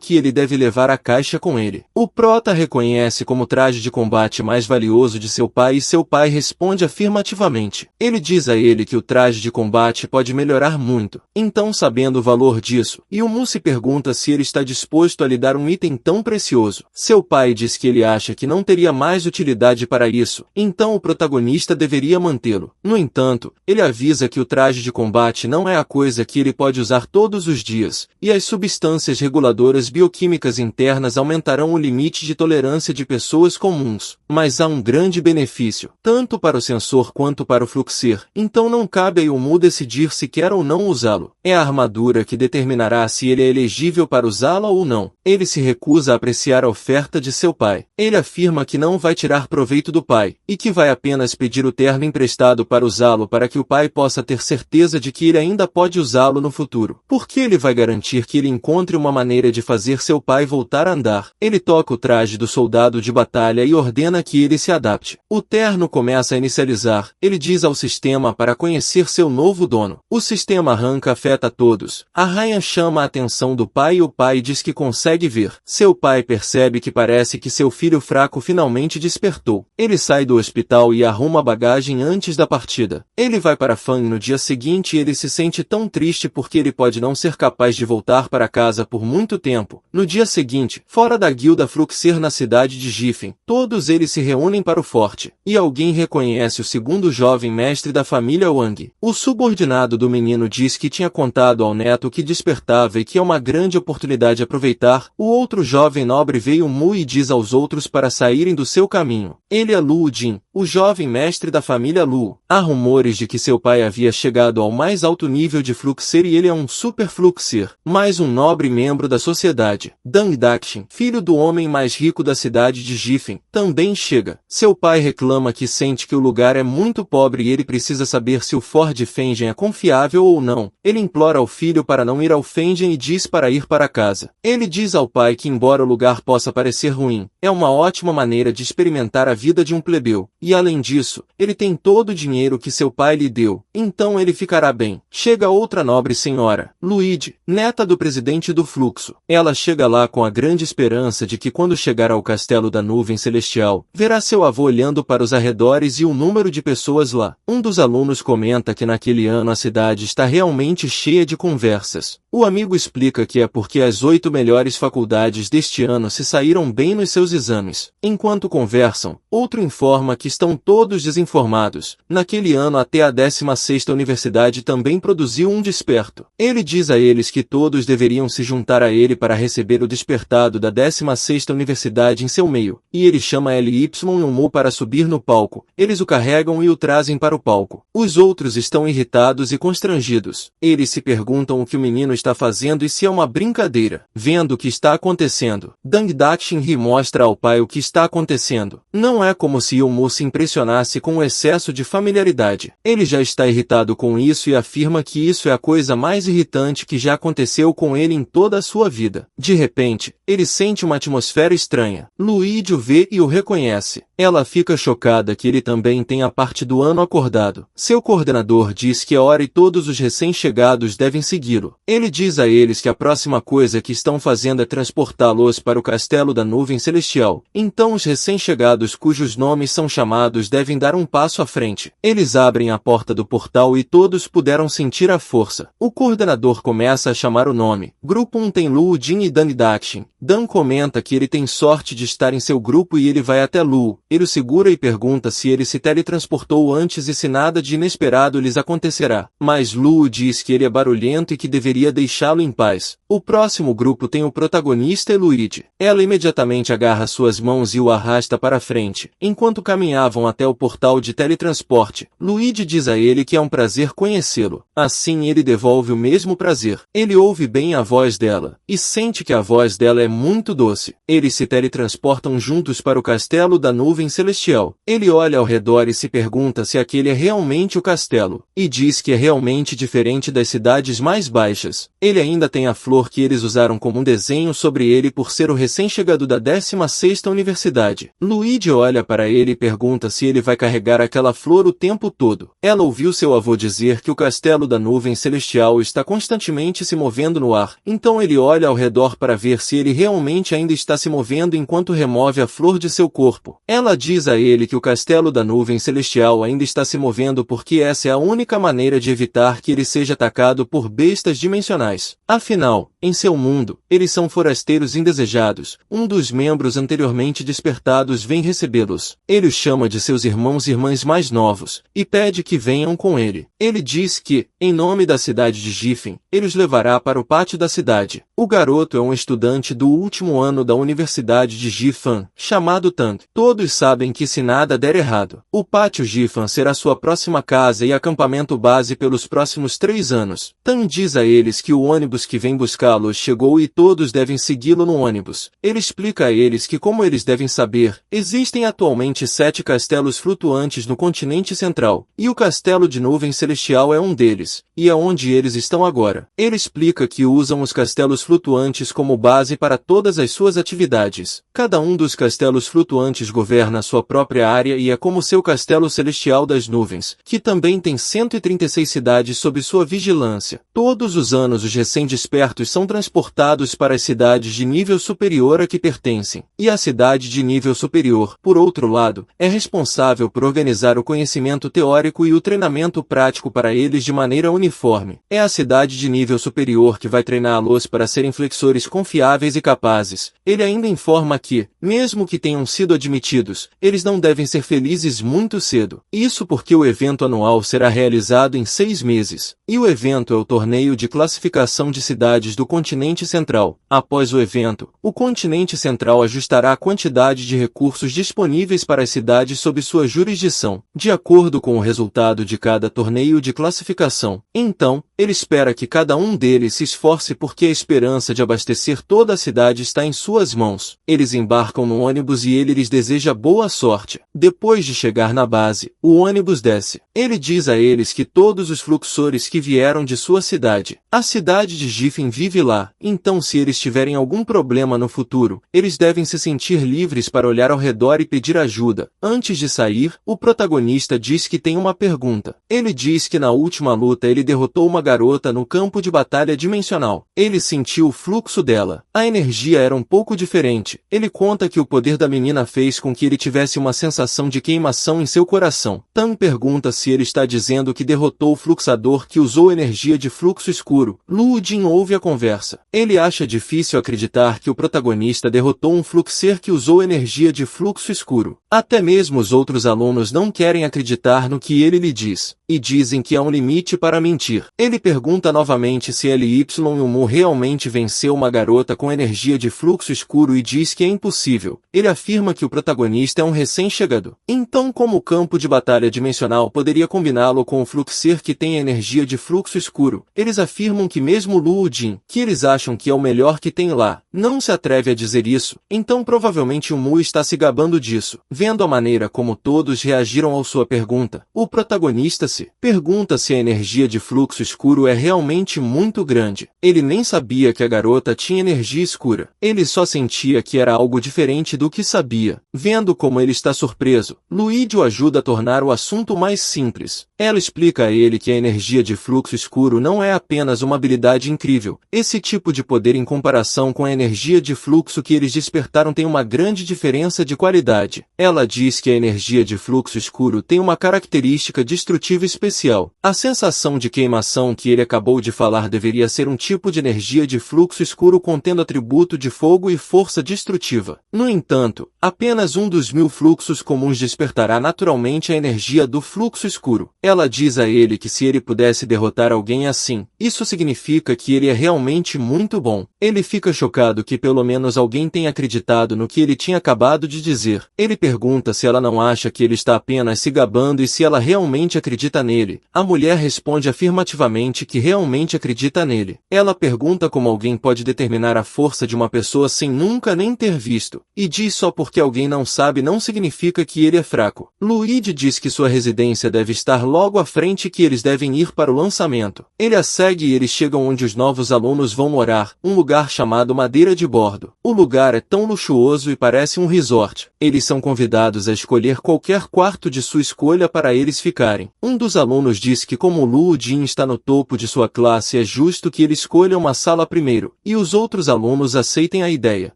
que ele deve levar a caixa com ele. O prota reconhece como o traje de combate mais valioso de seu pai e seu pai responde afirmativamente. Ele diz a ele que o traje de combate pode melhorar muito. Então, sabendo o valor disso, Yumu se pergunta se ele está disposto a lhe dar um item tão precioso. Seu pai diz que ele acha que não teria mais utilidade para isso, então o protagonista deveria mantê-lo. No entanto, ele avisa que o traje de combate não é a coisa que ele pode usar todos os dias, e as substâncias reguladoras bioquímicas internas aumentarão o limite de tolerância de pessoas comuns. Mas há um grande benefício, tanto para o sensor quanto para o fluxer, então não cabe a Yumu decidir se quer ou não usá-lo. É a armadura que determinará se ele é elegível para usá-la ou não. Ele se recusa a apreciar a oferta de seu pai. Ele afirma que não vai tirar proveito do pai, e que vai apenas pedir o terno emprestado para usá-lo para que o pai possa ter certeza de que ele ainda pode usá-lo no futuro. Porque ele vai garantir que ele encontre uma maneira de fazer seu pai voltar a andar. Ele toca o traje do soldado de batalha e ordena que ele se adapte. O terno começa a inicializar. Ele diz ao sistema para conhecer seu novo dono. O sistema arranca afeta todos. A rainha chama a atenção do pai e o pai diz que consegue ver. Seu pai percebe que parece que seu filho fraco finalmente despertou. Ele sai do hospital e arruma a bagagem antes da partida. Ele vai para Fang no dia seguinte e ele se sente tão triste porque ele pode não ser capaz de voltar para casa por muito tempo. No dia seguinte, fora da guilda Fluxer na cidade de Giffen, todos eles se reúnem para o forte. E alguém reconhece o segundo jovem mestre da família Wang. O subordinado do menino diz que tinha contado ao neto que despertava e que é uma grande oportunidade aproveitar. O outro jovem nobre veio Mu e diz aos outros para saírem do seu caminho. Ele é Luo Jin, o jovem mestre da família Luo. Há rumores de que seu pai havia chegado ao mais alto nível de Fluxer e ele é um super Fluxer, mais um nobre membro da sociedade. Dang Daxin, filho do homem mais rico da cidade de Giffen, também chega. Seu pai reclama que sente que o lugar é muito pobre e ele precisa saber se o Ford Fengen é confiável ou não. Ele implora ao filho para não ir ao Fengen e diz para ir para casa. Ele diz ao pai que embora o lugar possa parecer ruim, é uma ótima maneira de experimentar a vida de um plebeu. E além disso, ele tem todo o dinheiro que seu pai lhe deu, então ele ficará bem. Chega outra nobre senhora, Luigi, neta do presidente do Fluxo. Ela chega lá com a grande esperança de que quando chegar ao castelo da nuvem celestial, verá seu avô olhando para os arredores e o número de pessoas lá. Um dos alunos comenta que naquele ano a cidade está realmente cheia de conversas. O amigo explica que é porque as 8 melhores faculdades deste ano se saíram bem nos seus exames. Enquanto conversam, outro informa que estão todos desinformados. Naquele ano até a 16ª universidade também produziu um desperto. Ele diz a eles que todos deveriam se juntar a ele para receber o despertado da 16ª universidade em seu meio. E ele chama Ly e Mu para subir no palco. Eles o carregam e o trazem para o palco. Os outros estão irritados e constrangidos. Eles se perguntam o que o menino está fazendo e se é uma brincadeira. Vendo o que está acontecendo, Dang Daxin ri e mostra ao pai o que está acontecendo. Não é como se Mu se impressionasse com o excesso de familiaridade. Ele já está irritado com isso e afirma que isso é a coisa mais irritante que já aconteceu com ele em toda a sua vida. De repente, ele sente uma atmosfera estranha. Luigi o vê e o reconhece. Ela fica chocada que ele também tem a parte do ano acordado. Seu coordenador diz que a hora e todos os recém-chegados devem segui-lo. Ele diz a eles que a próxima coisa que estão fazendo é transportá-los para o castelo da nuvem celestial. Então os recém-chegados cujos nomes são chamados devem dar um passo à frente. Eles abrem a porta do portal e todos puderam sentir a força. O coordenador começa a chamar o nome. Grupo 1 tem Luo Jin e Dan Daxin. Dan comenta que ele tem sorte de estar em seu grupo e ele vai até Luo. Ele o segura e pergunta se ele se teletransportou antes e se nada de inesperado lhes acontecerá. Mas Luo diz que ele é barulhento e que deveria deixá-lo em paz. O próximo grupo tem o protagonista e Luigi. Ela imediatamente agarra suas mãos e o arrasta para frente. Enquanto caminhavam até o portal de teletransporte, Luigi diz a ele que é um prazer conhecê-lo. Assim ele devolve o mesmo prazer. Ele ouve bem a voz dela, e sente que a voz dela é muito doce. Eles se teletransportam juntos para o castelo da nuvem celestial. Ele olha ao redor e se pergunta se aquele é realmente o castelo, e diz que é realmente diferente das cidades mais baixas. Ele ainda tem a flor que eles usaram como um desenho sobre ele por ser o recém-chegado da 16ª universidade. Luigi olha para ele e pergunta se ele vai carregar aquela flor o tempo todo. Ela ouviu seu avô dizer que o castelo da nuvem celestial está constantemente se movendo no ar, então ele olha ao redor para ver se ele realmente ainda está se movendo enquanto remove a flor de seu corpo. Ela diz a ele que o castelo da nuvem celestial ainda está se movendo porque essa é a única maneira de evitar que ele seja atacado por bestas dimensionais. Afinal, em seu mundo, eles são forasteiros indesejados. Um dos membros anteriormente despertados vem recebê-los. Ele os chama de seus irmãos e irmãs mais novos, e pede que venham com ele. Ele diz que, em nome da cidade de Giffen, ele os levará para o pátio da cidade. O garoto é um estudante do último ano da Universidade de Jifan, chamado Tang. Todos sabem que se nada der errado, o pátio Jifan será sua próxima casa e acampamento base pelos próximos 3 anos. Tang diz a eles que o ônibus que vem buscá-los chegou e todos devem segui-lo no ônibus. Ele explica a eles que, como eles devem saber, existem atualmente 7 castelos flutuantes no continente central, e o castelo de nuvem celestial é um deles, e é onde eles estão agora. Ele explica que usam os castelos flutuantes como base para todas as suas atividades. Cada um dos castelos flutuantes governa sua própria área e é como seu castelo celestial das nuvens, que também tem 136 cidades sob sua vigilância. Todos os anos os recém-despertos são transportados para as cidades de nível superior a que pertencem, e a cidade de nível superior, por outro lado, é responsável por organizar o conhecimento teórico e o treinamento prático para eles de maneira uniforme. É a cidade de nível superior que vai treiná-los para serem flexores confiáveis e capazes. Ele ainda informa que, mesmo que tenham sido admitidos, eles não devem ser felizes muito cedo. Isso porque o evento anual será realizado em 6 meses. E o evento é o torneio de classificação de cidades do continente central. Após o evento, o continente central ajustará a quantidade de recursos disponíveis para as cidades sob sua jurisdição, de acordo com o resultado de cada torneio de classificação. Então, ele espera que cada um deles se esforce porque a esperança de abastecer toda a cidade está em suas mãos. Eles embarcam no ônibus e ele lhes deseja boa sorte. Depois de chegar na base, o ônibus desce. Ele diz a eles que todos os fluxores que vieram de sua cidade, a cidade de Jifin vive lá, então se eles tiverem algum problema no futuro, eles devem se sentir livres para olhar ao redor e pedir ajuda. Antes de sair, o protagonista diz que tem uma pergunta. Ele diz que na última luta ele derrotou uma garota no campo de batalha dimensional. Ele sentiu o fluxo dela. A energia era um pouco diferente. Ele conta que o poder da menina fez com que ele tivesse uma sensação de queimação em seu coração. Tang pergunta se ele está dizendo que derrotou o fluxador que usou energia de fluxo escuro. Luo Jin ouve a conversa. Ele acha difícil acreditar que o protagonista derrotou um fluxer que usou energia de fluxo escuro. Até mesmo os outros alunos não querem acreditar no que ele lhe diz, e dizem que há um limite para mentir. Ele pergunta novamente se LY Yumu realmente venceu uma garota com energia de fluxo escuro e diz que é impossível. Ele afirma que o protagonista é um recém-chegado. Então, como o campo de batalha dimensional poderia combiná-lo com o fluxer que tem energia de fluxo escuro? Eles afirmam que mesmo Luo Jin, que eles acham que é o melhor que tem lá, não se atreve a dizer isso, então provavelmente o Mu está se gabando disso. Vendo a maneira como todos reagiram à sua pergunta, o protagonista se pergunta se a energia de fluxo escuro é realmente muito grande. Ele nem sabia que a garota tinha energia escura. Ele só sentia que era algo diferente do que sabia. Vendo como ele está surpreso, Luigi o ajuda a tornar o assunto mais simples. Ela explica a ele que a energia de fluxo escuro não é apenas uma habilidade incrível. Esse tipo de poder em comparação com a energia de fluxo que eles despertaram tem uma grande diferença de qualidade. Ela diz que a energia de fluxo escuro tem uma característica destrutiva especial. A sensação de queimação que ele acabou de falar deveria ser um tipo de energia de fluxo escuro contendo atributo de fogo e força destrutiva. No entanto, apenas um dos 1000 fluxos comuns despertará naturalmente a energia do fluxo escuro. Ela diz a ele que se ele pudesse derrotar alguém assim, isso significa que ele é realmente muito bom. Ele fica chocado que pelo menos alguém tenha acreditado no que ele tinha acabado de dizer. Ele pergunta se ela não acha que ele está apenas se gabando e se ela realmente acredita nele. A mulher responde afirmativamente que realmente acredita nele. Ela pergunta como alguém pode determinar a força de uma pessoa sem nunca nem ter visto, e diz só porque alguém não sabe não significa que ele é fraco. Luigi diz que sua residência deve estar logo à frente e que eles devem ir para o lançamento. Ele a segue e eles chegam onde os novos alunos vão morar, um lugar chamado Madeira de Bordo. O lugar é tão luxuoso e parece um resort. Eles são convidados a escolher qualquer quarto de sua escolha para eles ficarem. Um dos alunos diz que como Luo Jin está no topo de sua classe é justo que ele escolha uma sala primeiro, e os outros alunos aceitem a ideia.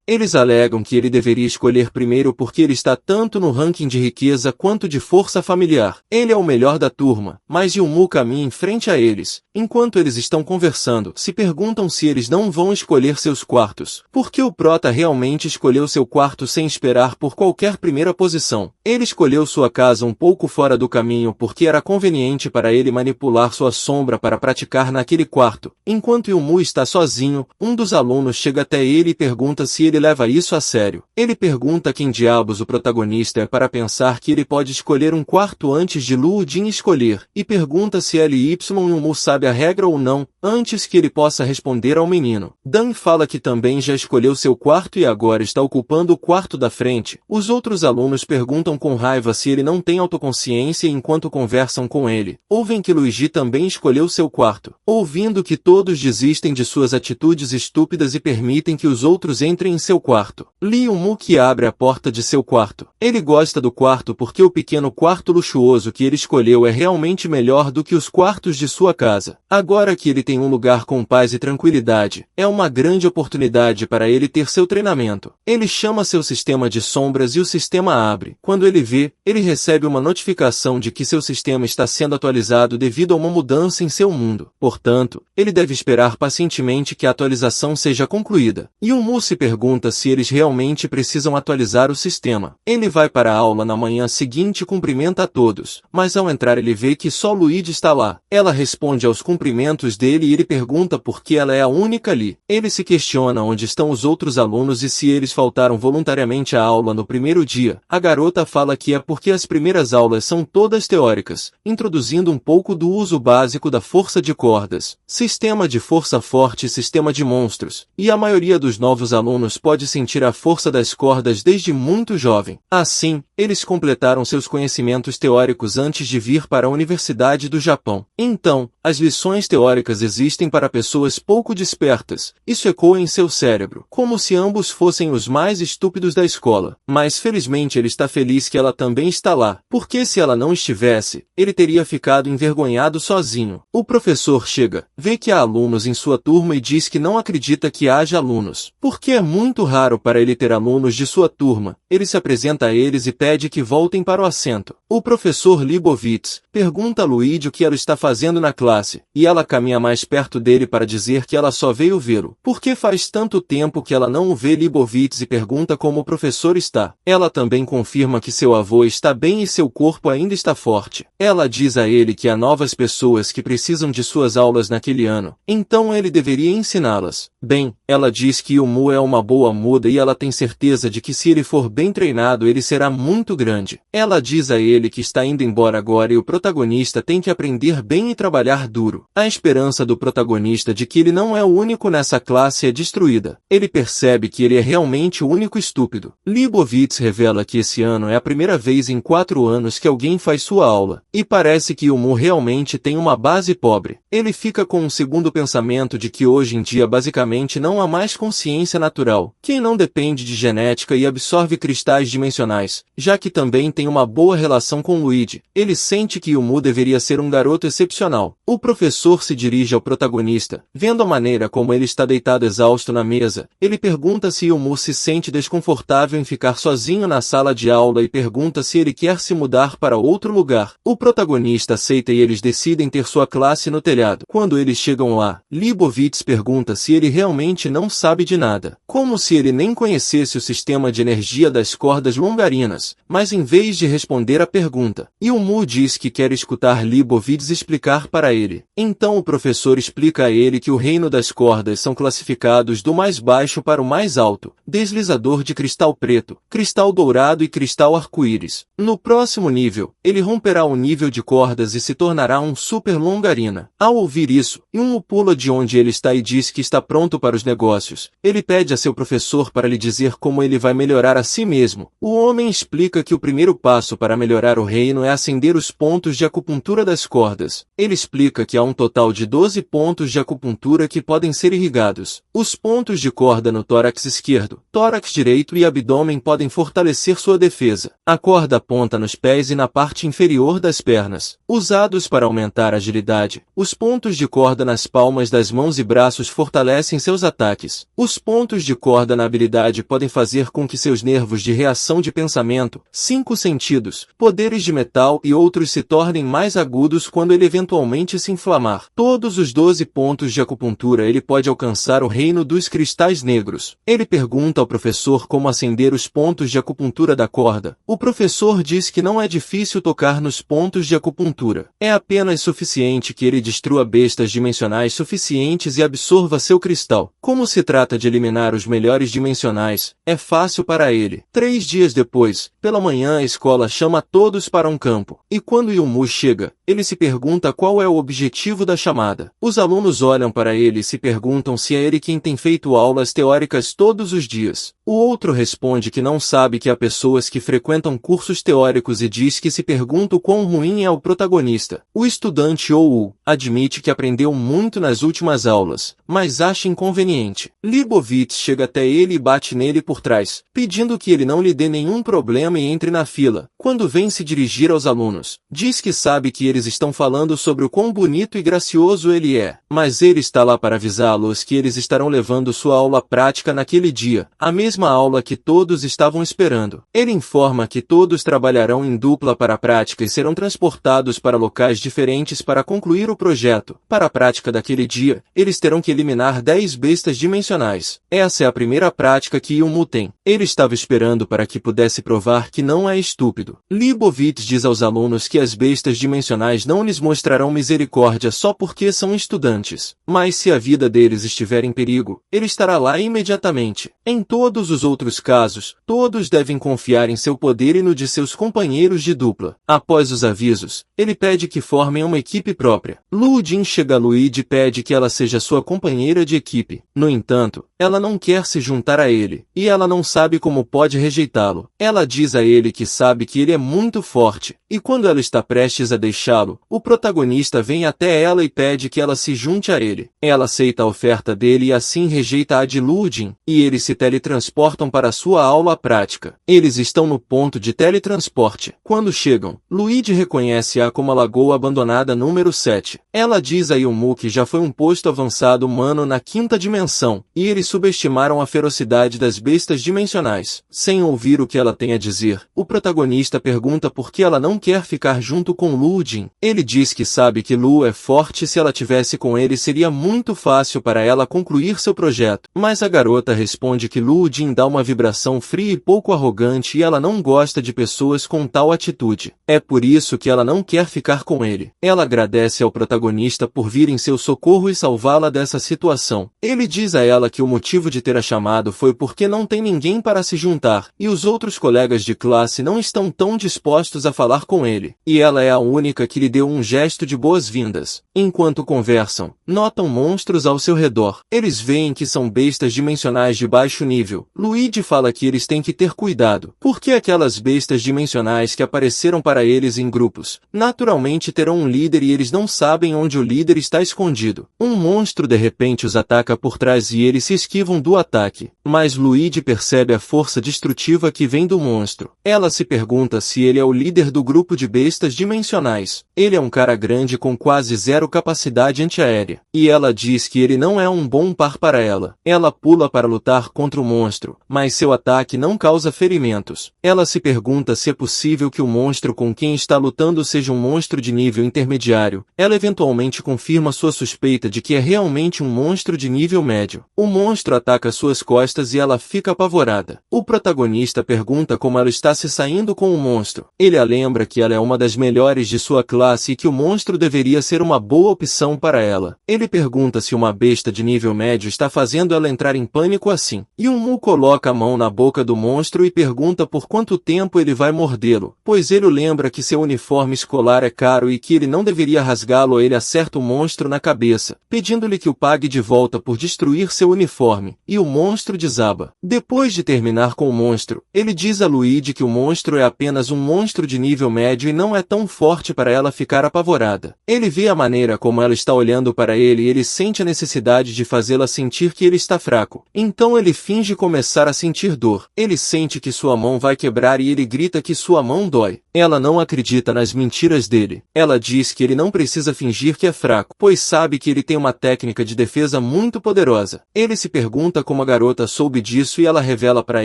Eles alegam que ele deveria escolher primeiro porque ele está tanto no ranking de riqueza quanto de força familiar. Ele é o melhor da turma, mas Yumu caminha em frente a eles. Enquanto eles estão conversando, se perguntam se eles não vão escolher seus quartos. Porque o prota realmente escolheu seu quarto sem esperar por qualquer primeira posição. Ele escolheu sua casa um pouco fora do caminho porque era conveniente para ele manipular sua sombra para praticar naquele quarto. Enquanto Yumu está sozinho, um dos alunos chega até ele e pergunta se ele leva isso a sério. Ele pergunta quem diabos o protagonista é para pensar que ele pode escolher um quarto antes de Luo Jin escolher, e pergunta se Yumu sabe a regra ou não, antes que ele possa responder ao menino. Dan fala que também já escolheu seu quarto e agora está ocupando o quarto da frente. Os outros alunos perguntam com raiva se ele não tem autoconsciência enquanto conversam com ele. Ouvem que Luigi também escolheu seu quarto. Ouvindo que todos desistem de suas atitudes estúpidas e permitem que os outros entrem em seu quarto. Lee Yumu que abre a porta de seu quarto. Ele gosta do quarto porque o pequeno quarto luxuoso que ele escolheu é realmente melhor do que os quartos de sua casa. Agora que ele tem um lugar com paz e tranquilidade, é uma grande oportunidade para ele ter seu treinamento. Ele chama seu sistema de sombras e o sistema abre. Quando ele vê, ele recebe uma notificação de que seu sistema está sendo atualizado devido a uma mudança em seu mundo. Portanto, ele deve esperar pacientemente que a atualização seja concluída. Yumu se pergunta se eles realmente precisam atualizar o sistema. Ele vai para a aula na manhã seguinte e cumprimenta a todos, mas ao entrar ele vê que só Luigi está lá. Ela responde aos cumprimentos dele e ele pergunta por que ela é a única ali. Ele se questiona onde estão os outros alunos e se eles faltaram voluntariamente à aula no primeiro dia. A garota fala que é porque as primeiras aulas são todas teóricas, introduzindo um pouco do uso básico da força de cordas, sistema de força forte e sistema de monstros, e a maioria dos novos alunos pode sentir a força das cordas desde muito jovem. Assim, eles completaram seus conhecimentos teóricos antes de vir para a Universidade do Japão. Então, as lições teóricas existem para pessoas pouco despertas. Isso ecoa em seu cérebro, como se ambos fossem os mais estúpidos da escola. Mas felizmente ele está feliz que ela também está lá, porque se ela não estivesse, ele teria ficado envergonhado sozinho. O professor chega, vê que há alunos em sua turma e diz que não acredita que haja alunos, porque é muito raro para ele ter alunos de sua turma. Ele se apresenta a eles e pede que voltem para o assento. O professor Leibovitz pergunta a Luigi o que ela está fazendo na classe, e ela caminha mais perto dele para dizer que ela só veio vê-lo, porque faz tanto tempo que ela não o vê. Leibovitz e pergunta como o professor está. Ela também confirma que seu avô está bem e seu corpo ainda está forte. Ela diz a ele que há novas pessoas que precisam de suas aulas naquele ano, então ele deveria ensiná-las. Bem, ela diz que Yumu é uma boa muda e ela tem certeza de que se ele for bem treinado ele será muito grande. Ela diz a ele que está indo embora agora e o protagonista tem que aprender bem e trabalhar duro. A esperança do protagonista de que ele não é o único nessa classe é destruída. Ele percebe que ele é realmente o único estúpido. Leibovitz revela que esse ano é a primeira vez em 4 anos que alguém faz sua aula, e parece que Yumu realmente tem uma base pobre. Ele fica com um segundo pensamento de que hoje em dia basicamente não há mais consciência natural, quem não depende de genética e absorve cristais dimensionais, já que também tem uma boa relação com Luigi. Ele sente que Yumu deveria ser um garoto excepcional. O professor se dirige ao protagonista, vendo a maneira como ele está deitado exausto na mesa. Ele pergunta se Yumu se sente desconfortável em ficar sozinho na sala de aula e pergunta se ele quer se mudar para outro lugar. O protagonista aceita e eles decidem ter sua classe no telhado. Quando eles chegam lá, Leibovitz pergunta se ele realmente não sabe de nada, como se ele nem conhecesse o sistema de energia das cordas longarinas, mas em vez de responder a pergunta, Yumu diz que quer escutar Leibovitz explicar para ele. Então o professor explica a ele que o reino das cordas são classificados do mais baixo para o mais alto, deslizador de cristal preto, cristal dourado e cristal arco-íris. No próximo nível, ele romperá o nível de cordas e se tornará um super longarina. Ao ouvir isso, Yumu pula de onde ele está e diz que está pronto para os negócios. Ele pede a seu professor para lhe dizer como ele vai melhorar a si mesmo. O homem explica que o primeiro passo para melhorar o reino é acender os pontos de acupuntura das cordas. Ele explica que há um total de 12 pontos de acupuntura que podem ser irrigados. Os pontos de corda no tórax esquerdo, tórax direito e abdômen podem fortalecer sua defesa. A corda aponta nos pés e na parte inferior das pernas, usados para aumentar a agilidade. Os pontos de corda nas palmas das mãos e braços fortalecem seus ataques. Os pontos de corda na habilidade podem fazer com que seus nervos de reação de pensamento, 5 sentidos, poderes de metal e outros se tornem mais agudos quando ele eventualmente se inflamar. exclamar. Todos os 12 pontos de acupuntura ele pode alcançar o reino dos cristais negros. Ele pergunta ao professor como acender os pontos de acupuntura da corda. O professor diz que não é difícil tocar nos pontos de acupuntura. É apenas suficiente que ele destrua bestas dimensionais suficientes e absorva seu cristal. Como se trata de eliminar os melhores dimensionais, é fácil para ele. 3 dias depois, pela manhã a escola chama todos para um campo. E quando Yumu chega, ele se pergunta qual é o objetivo da chamada. Os alunos olham para ele e se perguntam se é ele quem tem feito aulas teóricas todos os dias. O outro responde que não sabe que há pessoas que frequentam cursos teóricos e diz que se pergunta o quão ruim é o protagonista. O estudante Ou admite que aprendeu muito nas últimas aulas, mas acha inconveniente. Leibovitz chega até ele e bate nele por trás, pedindo que ele não lhe dê nenhum problema e entre na fila. Quando vem se dirigir aos alunos, diz que sabe que eles estão falando sobre o quão bonito e gracioso ele é, mas ele está lá para avisá-los que eles estarão levando sua aula prática naquele dia, a mesma aula que todos estavam esperando. Ele informa que todos trabalharão em dupla para a prática e serão transportados para locais diferentes para concluir o projeto. Para a prática daquele dia, eles terão que eliminar 10 bestas dimensionais. Essa é a primeira prática que Yumu tem. Ele estava esperando para que pudesse provar que não é estúpido. Leibovitz diz aos alunos que as bestas dimensionais não lhes mostrarão misericórdia só porque são estudantes. Mas se a vida deles estiver em perigo, ele estará lá imediatamente. Em todos os outros casos, todos devem confiar em seu poder e no de seus companheiros de dupla. Após os avisos, ele pede que formem uma equipe própria. Lu Jin chega a Luid e pede que ela seja sua companheira de equipe. No entanto, ela não quer se juntar a ele, e ela não sabe como pode rejeitá-lo. Ela diz a ele que sabe que ele é muito forte, e quando ela está prestes a deixá-lo, o protagonista vem até ela e pede que ela se junte a ele. Ela aceita a oferta dele e assim rejeita a de Lu Jin, e eles se teletransportam para sua aula prática. Eles estão no ponto de teletransporte. Quando chegam, Luid reconhece-a como a lagoa abandonada número 7. Ela diz a Yumu que já foi um posto avançado humano na 5ª dimensão, e eles subestimaram a ferocidade das bestas dimensionais. Sem ouvir o que ela tem a dizer, o protagonista pergunta por que ela não quer ficar junto com Lu Jin. Ele diz que sabe que Lu é forte e se ela tivesse com ele seria muito fácil para ela concluir seu projeto. Mas a garota responde que Lu Jin dá uma vibração fria e pouco arrogante e ela não gosta de pessoas com tal atitude. É por isso que ela não quer ficar com ele. Ela agradece ao protagonista por vir em seu socorro e salvá-la dessa situação. Ele diz a ela que o motivo de ter a chamado foi porque não tem ninguém para se juntar, e os outros colegas de classe não estão tão dispostos a falar com ele, e ela é a única que lhe deu um gesto de boas-vindas. Enquanto conversam, notam monstros ao seu redor. Eles veem que são bestas dimensionais de baixo nível. Luid fala que eles têm que ter cuidado, porque aquelas bestas dimensionais que apareceram para eles em grupos, naturalmente terão um líder e eles não sabem onde o líder está escondido. Um monstro de repente os ataca por trás e eles se esquivam do ataque, mas Luid percebe a força destrutiva que vem do monstro. Ela se pergunta se ele é o líder do grupo de bestas dimensionais. Ele é um cara grande com quase zero capacidade antiaérea, e ela diz que ele não é um bom par para ela. Ela pula para lutar contra o monstro, mas seu ataque não causa ferimentos. Ela se pergunta se é possível que o monstro com quem está lutando seja um monstro de nível intermediário. Ela eventualmente confirma sua suspeita de que é realmente um monstro de nível médio. O monstro ataca suas costas e ela fica apavorada. O protagonista pergunta como ela está se saindo com o monstro. Ele a lembra que ela é uma das melhores de sua classe e que o monstro deveria ser uma boa opção para ela. Ele pergunta se uma besta de nível médio está fazendo ela entrar em pânico assim. Yumu coloca a mão na boca do monstro e pergunta por quanto tempo ele vai mordê-lo, pois ele o lembra que seu uniforme escolar é caro e que ele não deveria rasgá-lo. Ele acerta o monstro na cabeça, pedindo-lhe que o pague de volta por destruir seu uniforme, e o monstro desaba. Depois de terminar com o monstro, ele diz a Luid que o monstro é apenas um monstro de nível médio e não é tão forte para ela ficar apavorada. Ele vê a maneira como ela está olhando para ele e ele sente a necessidade de fazê-la sentir que ele está fraco. Então ele finge começar a sentir dor. Ele sente que sua mão vai quebrar e ele grita que sua mão dói. Ela não acredita nas mentiras dele. Ela diz que ele não precisa fingir que é fraco, pois sabe que ele tem uma técnica de defesa muito poderosa. Ele se pergunta como a garota soube disso e ela revela para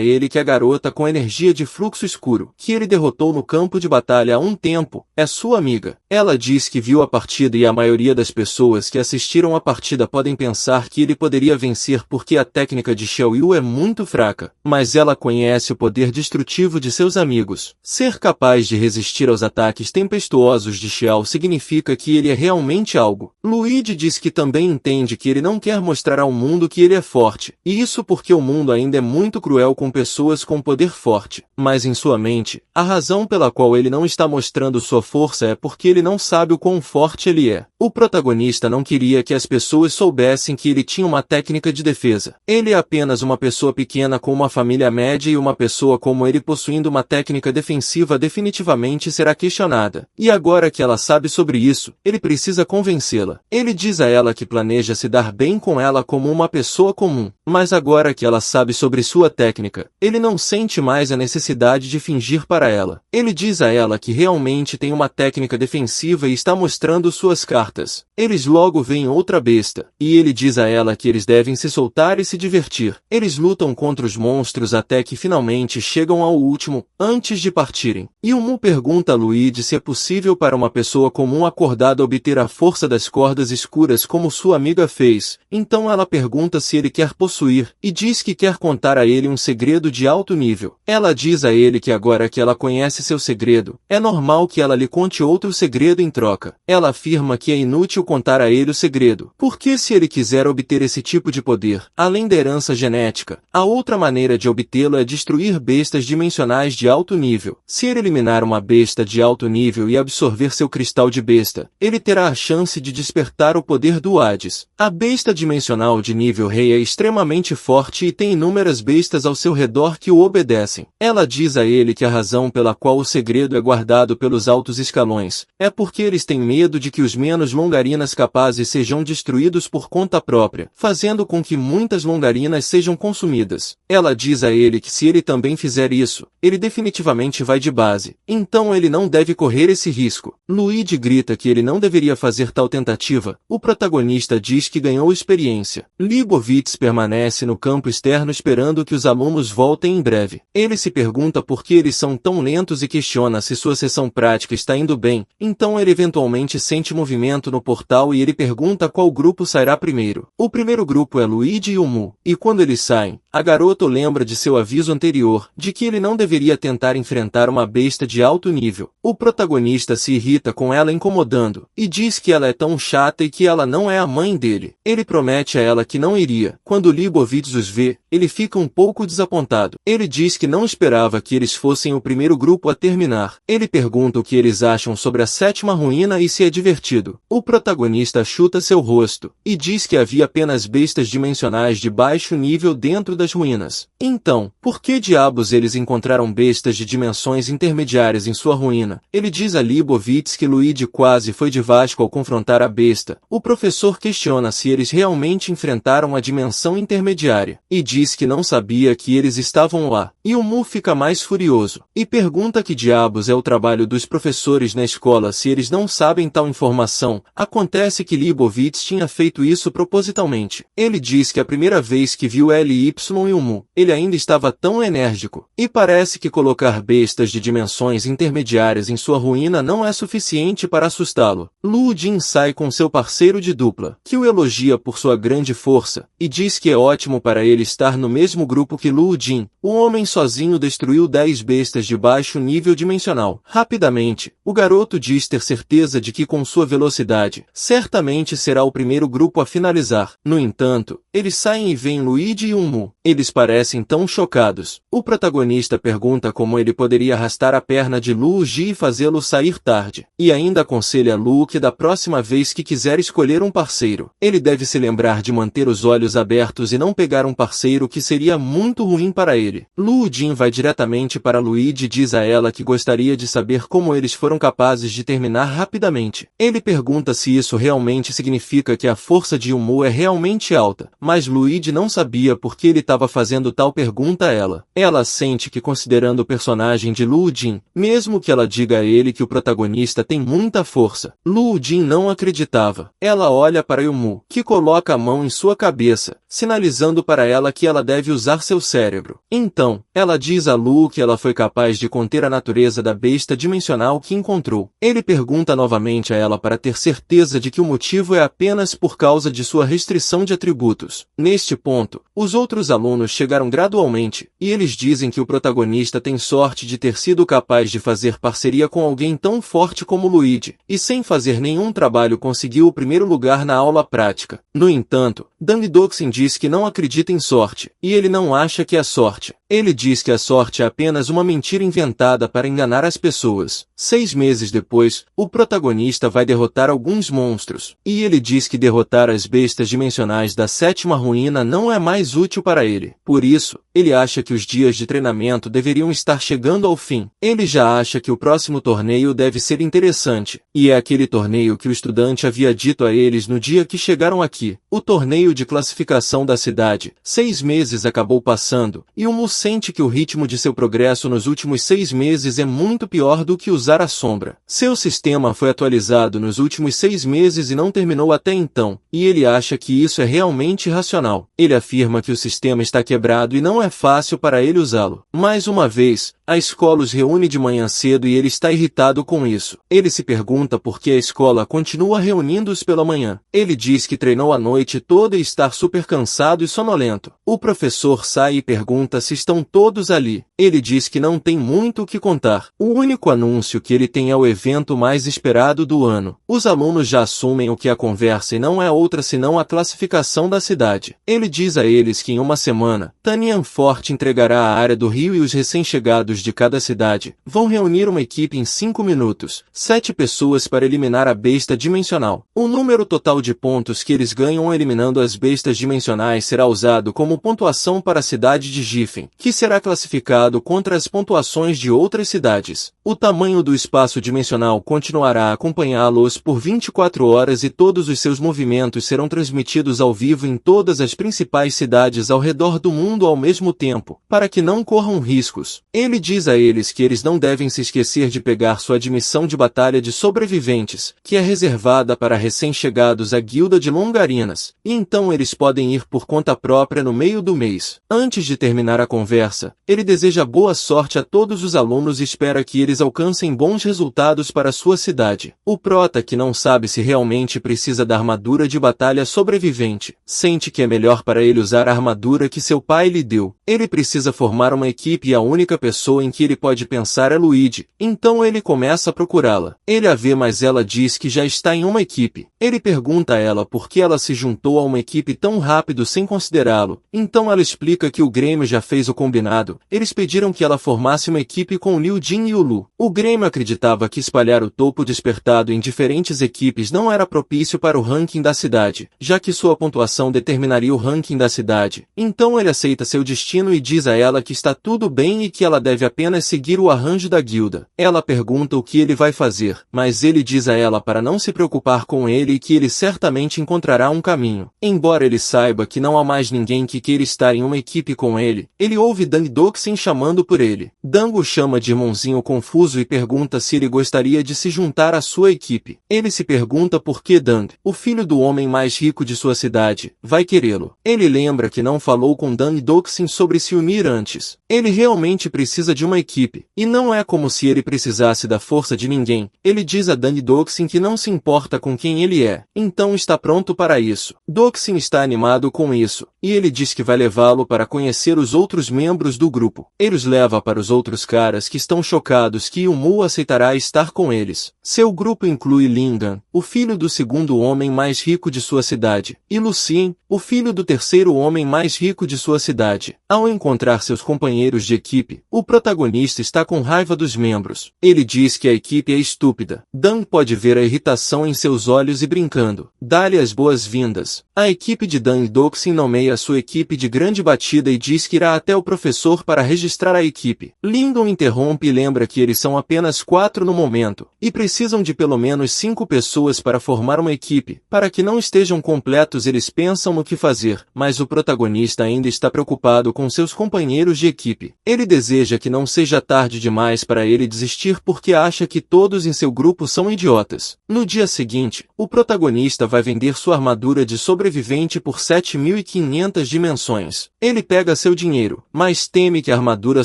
ele que a garota com energia de fluxo escuro, que ele derrotou no campo de batalha há um tempo, é sua amiga. Ela diz que viu a partida e a maioria das pessoas que assistiram a partida podem pensar que ele poderia vencer porque a técnica de Xiao Yu é muito fraca, mas ela conhece o poder destrutivo de seus amigos. Ser capaz de resistir aos ataques tempestuosos de Xiao significa que ele é realmente algo. Luigi diz que também entende que ele não quer mostrar ao mundo que ele é forte, e isso porque o mundo ainda é muito cruel com pessoas com poder forte. Mas em sua mente, a razão pela qual ele não está mostrando sua força é porque ele não sabe o quão forte ele é. O protagonista não queria que as pessoas soubessem que ele tinha uma técnica de defesa. Ele é apenas uma pessoa pequena com uma família média e uma pessoa como ele possuindo uma técnica defensiva definitivamente será questionada. E agora que ela sabe sobre isso, ele precisa convencê-la. Ele diz a ela que planeja se dar bem com ela como uma pessoa comum, mas agora que ela sabe sobre sua técnica, ele não sente mais a necessidade de fingir para ela. Ele diz a ela que realmente tem uma técnica defensiva e está mostrando suas cartas. Eles logo veem outra besta, e ele diz a ela que eles devem se soltar e se divertir. Eles lutam contra os monstros até que finalmente chegam ao último, antes de partirem. Yumu pergunta a Luigi se é possível para uma pessoa comum acordada obter a força das cordas escuras como sua amiga fez. Então ela pergunta se ele quer possuir, e diz que quer contar a ele um segredo de alto nível. Ela diz a ele que agora que ela conhece seu segredo, é normal que ela lhe conte outro segredo em troca. Ela afirma que é inútil contar a ele o segredo, porque se ele quiser obter esse tipo de poder, além da herança genética, a outra maneira de obtê-lo é destruir bestas dimensionais de alto nível. Se ele eliminar uma besta de alto nível e absorver seu cristal de besta, ele terá a chance de despertar o poder do Hades. A besta dimensional de nível rei é extremamente forte e tem inúmeras bestas ao seu redor que o obedecem. Ela diz a ele que a razão pela qual o segredo é guardado pelos altos escalões é porque eles têm medo de que os menos longarinas capazes sejam destruídos por conta própria, fazendo com que muitas longarinas sejam consumidas. Ela diz a ele que se ele também fizer isso, ele definitivamente vai de base. Então ele não deve correr esse risco. Luigi grita que ele não deveria fazer tal tentativa. O protagonista diz que ganhou experiência. Leibovitz permanece no campo externo esperando que os alunos voltem em breve. Ele se pergunta por que eles são tão lentos e questiona se sua sessão prática está indo bem. Então ele eventualmente sente movimento no portal e ele pergunta qual grupo sairá primeiro. O primeiro grupo é Luigi e Yumu. E quando eles saem, a garota lembra de seu aviso anterior, de que ele não deveria tentar enfrentar uma besta de alto nível. O protagonista se irrita com ela incomodando, e diz que ela é tão chata e que ela não é a mãe dele. Ele promete a ela que não iria. Quando Leibovitz os vê, ele fica um pouco desapontado. Ele diz que não esperava que eles fossem o primeiro grupo a terminar. Ele pergunta o que eles acham sobre a sétima ruína e se é divertido. O protagonista chuta seu rosto, e diz que havia apenas bestas dimensionais de baixo nível dentro das ruínas. Então, por que diabos eles encontraram bestas de dimensões intermediárias em sua ruína? Ele diz a Leibovitz que Luigi quase foi de Vasco ao confrontar a besta. O professor questiona se eles realmente enfrentaram a dimensão intermediária, e diz que não sabia que eles estavam lá. E o Mu fica mais furioso, e pergunta que diabos é o trabalho dos professores na escola se eles não sabem tal informação. Acontece que Leibovitz tinha feito isso propositalmente. Ele diz que a primeira vez que viu Ly e o Mu, ele ainda estava tão enérgico, e parece que colocar bestas de dimensões intermediárias em sua ruína não é suficiente para assustá-lo. Lu Jin sai com seu parceiro de dupla, que o elogia por sua grande força, e diz que é ótimo para ele estar no mesmo grupo que Lu Jin. O homem sozinho destruiu 10 bestas de baixo nível dimensional. Rapidamente, o garoto diz ter certeza de que com sua velocidade, certamente será o primeiro grupo a finalizar. No entanto, eles saem e veem Luigi e Mu. Eles parecem tão chocados. O protagonista pergunta como ele poderia arrastar a perna de Luigi e fazê-lo sair tarde. E ainda aconselha Lu que da próxima vez que quiser escolher um parceiro, ele deve se lembrar de manter os olhos abertos e não pegar um parceiro que seria muito ruim para ele. Lu Jin vai diretamente para Luigi e diz a ela que gostaria de saber como eles foram capazes de terminar rapidamente. Ele pergunta se isso realmente significa que a força de Yumu é realmente alta, mas Luigi não sabia por que ele estava fazendo tal pergunta a ela. Ela sente que, considerando o personagem de Lu Jin, mesmo que ela diga a ele que o protagonista tem muita força, Lu Jin não acreditava. Ela olha para Yumu, que coloca a mão em sua cabeça, sinalizando para ela que ela deve usar seu cérebro. Então, ela diz a Lu que ela foi capaz de conter a natureza da besta dimensional que encontrou. Ele pergunta novamente a ela para ter certeza de que o motivo é apenas por causa de sua restrição de atributos. Neste ponto, os outros alunos chegaram gradualmente, e eles dizem que o protagonista tem sorte de ter sido capaz de fazer parceria com alguém tão forte como Luigi, e sem fazer nenhum trabalho conseguiu o primeiro lugar na aula prática. No entanto, Dang Doxin diz que não acredita em sorte, e ele não acha que é sorte. Ele diz que a sorte é apenas uma mentira inventada para enganar as pessoas. 6 meses depois, o protagonista vai derrotar alguns monstros, e ele diz que derrotar as bestas dimensionais da sétima ruína não é mais útil para ele. Por isso, ele acha que os dias de treinamento deveriam estar chegando ao fim. Ele já acha que o próximo torneio deve ser interessante, e é aquele torneio que o estudante havia dito a eles no dia que chegaram aqui. O torneio de classificação da cidade. 6 meses acabou passando, e o Mu sente que o ritmo de seu progresso nos últimos 6 meses é muito pior do que usar a sombra. Seu sistema foi atualizado nos últimos 6 meses e não terminou até então, e ele acha que isso é realmente irracional. Ele afirma que o sistema está quebrado e não é fácil para ele usá-lo. Mais uma vez, a escola os reúne de manhã cedo e ele está irritado com isso. Ele se pergunta por que a escola continua reunindo-os pela manhã. Ele diz que treinou a noite toda e está super cansado e sonolento. O professor sai e pergunta se estão todos ali. Ele diz que não tem muito o que contar. O único anúncio que ele tem é o evento mais esperado do ano. Os alunos já assumem o que a conversa e não é outra senão a classificação da cidade. Ele diz a eles que em uma semana, Tanian Forte entregará a área do rio e os recém-chegados de cada cidade vão reunir uma equipe em 5 minutos, 7 pessoas para eliminar a besta dimensional. O número total de pontos que eles ganham eliminando as bestas dimensionais será usado como pontuação para a cidade de Giffen, que será classificado contra as pontuações de outras cidades. O tamanho do espaço dimensional continuará a acompanhá-los por 24 horas e todos os seus movimentos serão transmitidos ao vivo em todas as principais cidades ao redor do mundo ao mesmo tempo, para que não corram riscos. Ele diz a eles que eles não devem se esquecer de pegar sua admissão de batalha de sobreviventes, que é reservada para recém-chegados à guilda de Longarinas, e então eles podem ir por conta própria no meio do mês. Antes de terminar a conversa, ele deseja boa sorte a todos os alunos e espera que eles alcancem bons resultados para sua cidade. O prota, que não sabe se realmente precisa da armadura de batalha sobrevivente, sente que é melhor para ele usar a armadura que seu pai lhe deu. Ele precisa formar uma equipe e a única pessoa em que ele pode pensar é Luigi, então ele começa a procurá-la. Ele a vê, mas ela diz que já está em uma equipe. Ele pergunta a ela por que ela se juntou a uma equipe tão rápido sem considerá-lo, então ela explica que o Grêmio já fez o combinado. Eles pediram que ela formasse uma equipe com o Liu Jin e o Lu. O Grêmio acreditava que espalhar o topo despertado em diferentes equipes não era propício para o ranking da cidade, já que sua pontuação determinaria o ranking da cidade. Então ele aceita seu destino e diz a ela que está tudo bem e que ela deve apenas seguir o arranjo da guilda. Ela pergunta o que ele vai fazer, mas ele diz a ela para não se preocupar com ele e que ele certamente encontrará um caminho. Embora ele saiba que não há mais ninguém que queira estar em uma equipe com ele, ele ouve Dang Doxin chamando por ele. Dang o chama de irmãozinho confuso e pergunta se ele gostaria de se juntar à sua equipe. Ele se pergunta por que Dang, o filho do homem mais rico de sua cidade, vai querê-lo. Ele lembra que não falou com Dang Doxin sobre se unir antes. Ele realmente precisa de uma equipe, e não é como se ele precisasse da força de ninguém. Ele diz a Dang Doxin que não se importa com quem ele é, então está pronto para isso. Doxin está animado com isso, e ele diz que vai levá-lo para conhecer os outros membros do grupo. Ele os leva para os outros caras que estão chocados que Mu aceitará estar com eles. Seu grupo inclui Lingan, o filho do segundo homem mais rico de sua cidade, e Lucien, o filho do terceiro homem mais rico de sua cidade. Ao encontrar seus companheiros de equipe, o protagonista está com raiva dos membros. Ele diz que a equipe é estúpida. Dan pode ver a irritação em seus olhos e brincando. Dá-lhe as boas-vindas. A equipe de Dan Doxin nomeia sua equipe de grande batida e diz que irá até o professor para registrar a equipe. Lyndon interrompe e lembra que eles são apenas 4 no momento, e precisam de pelo menos 5 pessoas para formar uma equipe. Para que não estejam completos, eles pensam no que fazer, mas o protagonista ainda está preocupado com seus companheiros de equipe. Ele deseja que não seja tarde demais para ele desistir porque acha que todos em seu grupo são idiotas. No dia seguinte, o protagonista vai vender sua armadura de sobrevivência sobrevivente por 7.500 dimensões. Ele pega seu dinheiro, mas teme que a armadura